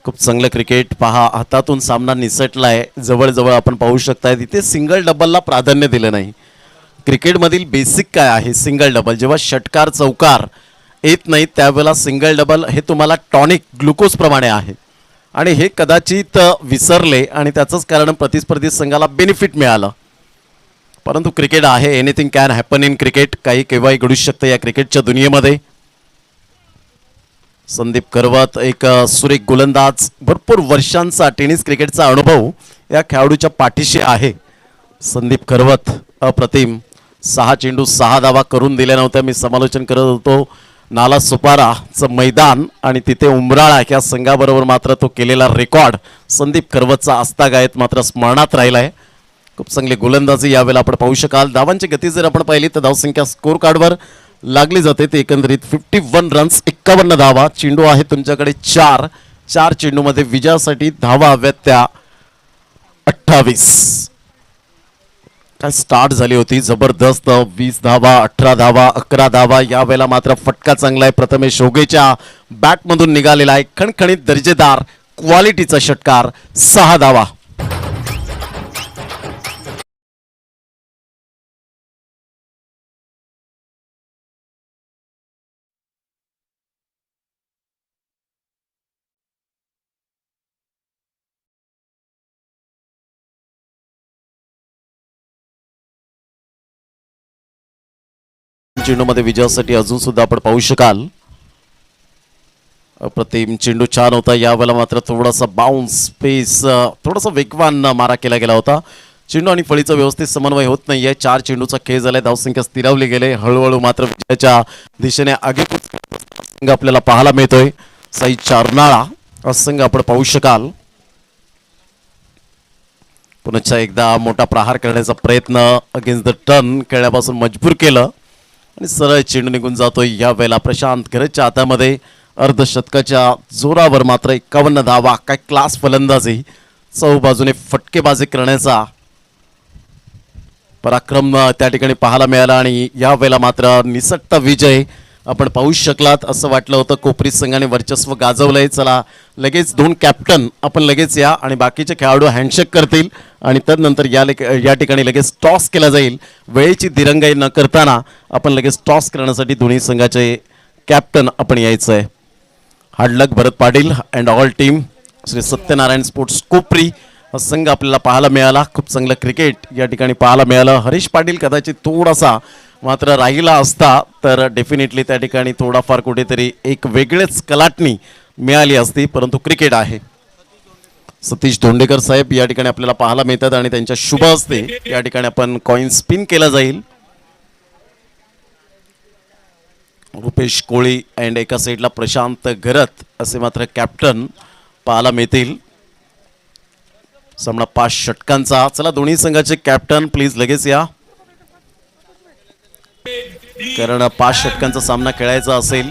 खूप चांगलं क्रिकेट पहा. हातातून सामना निसटलाय. जवळजवळ आपण पाहू शकताय तिथे सिंगल डबलला प्राधान्य दिलं नाही. क्रिकेटमधील बेसिक काय आहे सिंगल डबल. जेव्हा षटकार चौकार येत नाही त्यावेळेला सिंगल डबल हे तुम्हाला टॉनिक ग्लुकोज प्रमाणे आहे आणि हे कदाचित विसरले आणि त्याचंच कारण प्रतिस्पर्धी संघाला बेनिफिट मिळालं. परंतु क्रिकेट आहे. Anything can happen in cricket. काही केव्हाही घडू शकतं या क्रिकेटच्या दुनियेमध्ये. संदीप खरवत एक सुरेख गोलंदाज. भरपूर वर्षांचा टेनिस क्रिकेटचा अनुभव या खेळाडूच्या पाठीशी आहे. संदीप खरवत अप्रतिम. 6 चेंडू 6 धावा करून दिल्या नव्हत्या. मी समालोचन करत होतो नाला सुपाराचं मैदान आणि तिथे उमराळा या संघाबरोबर मात्र तो केलेला रेकॉर्ड संदीप खरवतचा आस्तागायत मात्र स्मरणात राहिला आहे. खूप चांगली गोलंदाजी यावेळेला आपण पाहू शकाल. धावांची गती जर आपण पाहिली तर धावसंख्या स्कोर कार्डवर लागली जाते ते एकंदरीत 51 रन्स 51 धावा. चेंडू आहे तुमच्याकडे 4 चेंडूमध्ये विजयासाठी धावा हव्यात त्या 28. काय स्टार्ट झाली होती जबरदस्त. 20 धावा, 18 धावा, 11 धावा. यावेळेला मात्र फटका चांगला आहे प्रथमेश ओगेच्या बॅटमधून निघालेला आहे. खणखणीत दर्जेदार क्वालिटीचा षटकार. 6 धावा. चेंडूमध्ये विजयासाठी अजून सुद्धा आपण पाहू शकाल. अप्रतिम चेंडू छान होता. यावेळेला मात्र थोडासा बाउन्स पेस, थोडासा वेगवान मारा केला गेला होता. चेंडू आणि फळीचा व्यवस्थित समन्वय होत नाहीये. 4 चेंडूचा खेळ झालाय. धावसंख्या स्थिरावली गेले. हळूहळू मात्र विजयाच्या दिशेने आगेकूच आपल्याला पाहायला मिळतोय. साई चारनाळा हा संघ आपण पाहू शकाल. पुन्हा एकदा मोठा प्रहार करण्याचा प्रयत्न अगेन्स्ट द टर्न खेळण्यापासून मजबूर केलं आणि सरळ चेंडू निघून जातोय. या वेळेला प्रशांत घरच्या हातामध्ये अर्धशतकाच्या जोरावर मात्र 51 धावा. काय क्लास फलंदाजी. चौ बाजूने फटकेबाजी करण्याचा पराक्रम त्या ठिकाणी पाहायला मिळाला आणि या वेळेला मात्र निसटता विजय आपण पाहू शकलात. असं वाटलं होतं कोपरी संघाने वर्चस्व गाजवलंय. चला लगेच 2 कॅप्टन आपण लगेच या आणि बाकीचे खेळाडू हँडशेक करतील आणि त्यानंतर या ठिकाणी लगेच टॉस केला जाईल. वेळेची दिरंगाई न करताना आपण लगेच टॉस करण्यासाठी दोन्ही संघाचे कॅप्टन आपण यायचं आहे. Hard luck Bharat Patil and all team. Shri Satyanarayan sports Kopri हा संघ आपल्याला पाहायला मिळाला. खूप चांगलं क्रिकेट या ठिकाणी पाहायला मिळालं. हरीश पाटील कदाचित थोडासा मात्र राहिला असता तर डेफिनेटली त्या ठिकाणी थोडाफार कुठेतरी एक वेगळेच कलाटणी मिळाली असती. परंतु क्रिकेट आहे. सतीश धोंडेकर साहेब या ठिकाणी आपल्याला पाहायला मिळतात आणि त्यांच्या शुभ हस्ते या ठिकाणी आपण कॉइन स्पिन केला जाईल. रुपेश कोळी अँड एका साईडला प्रशांत घरत असे मात्र कॅप्टन पाहायला मिळतील. सामना 5 षटकांचा. चला दोन्ही संघाचे कॅप्टन प्लीज लगेच या, कारण 5 षटकांचा सामना खेळायचा असेल.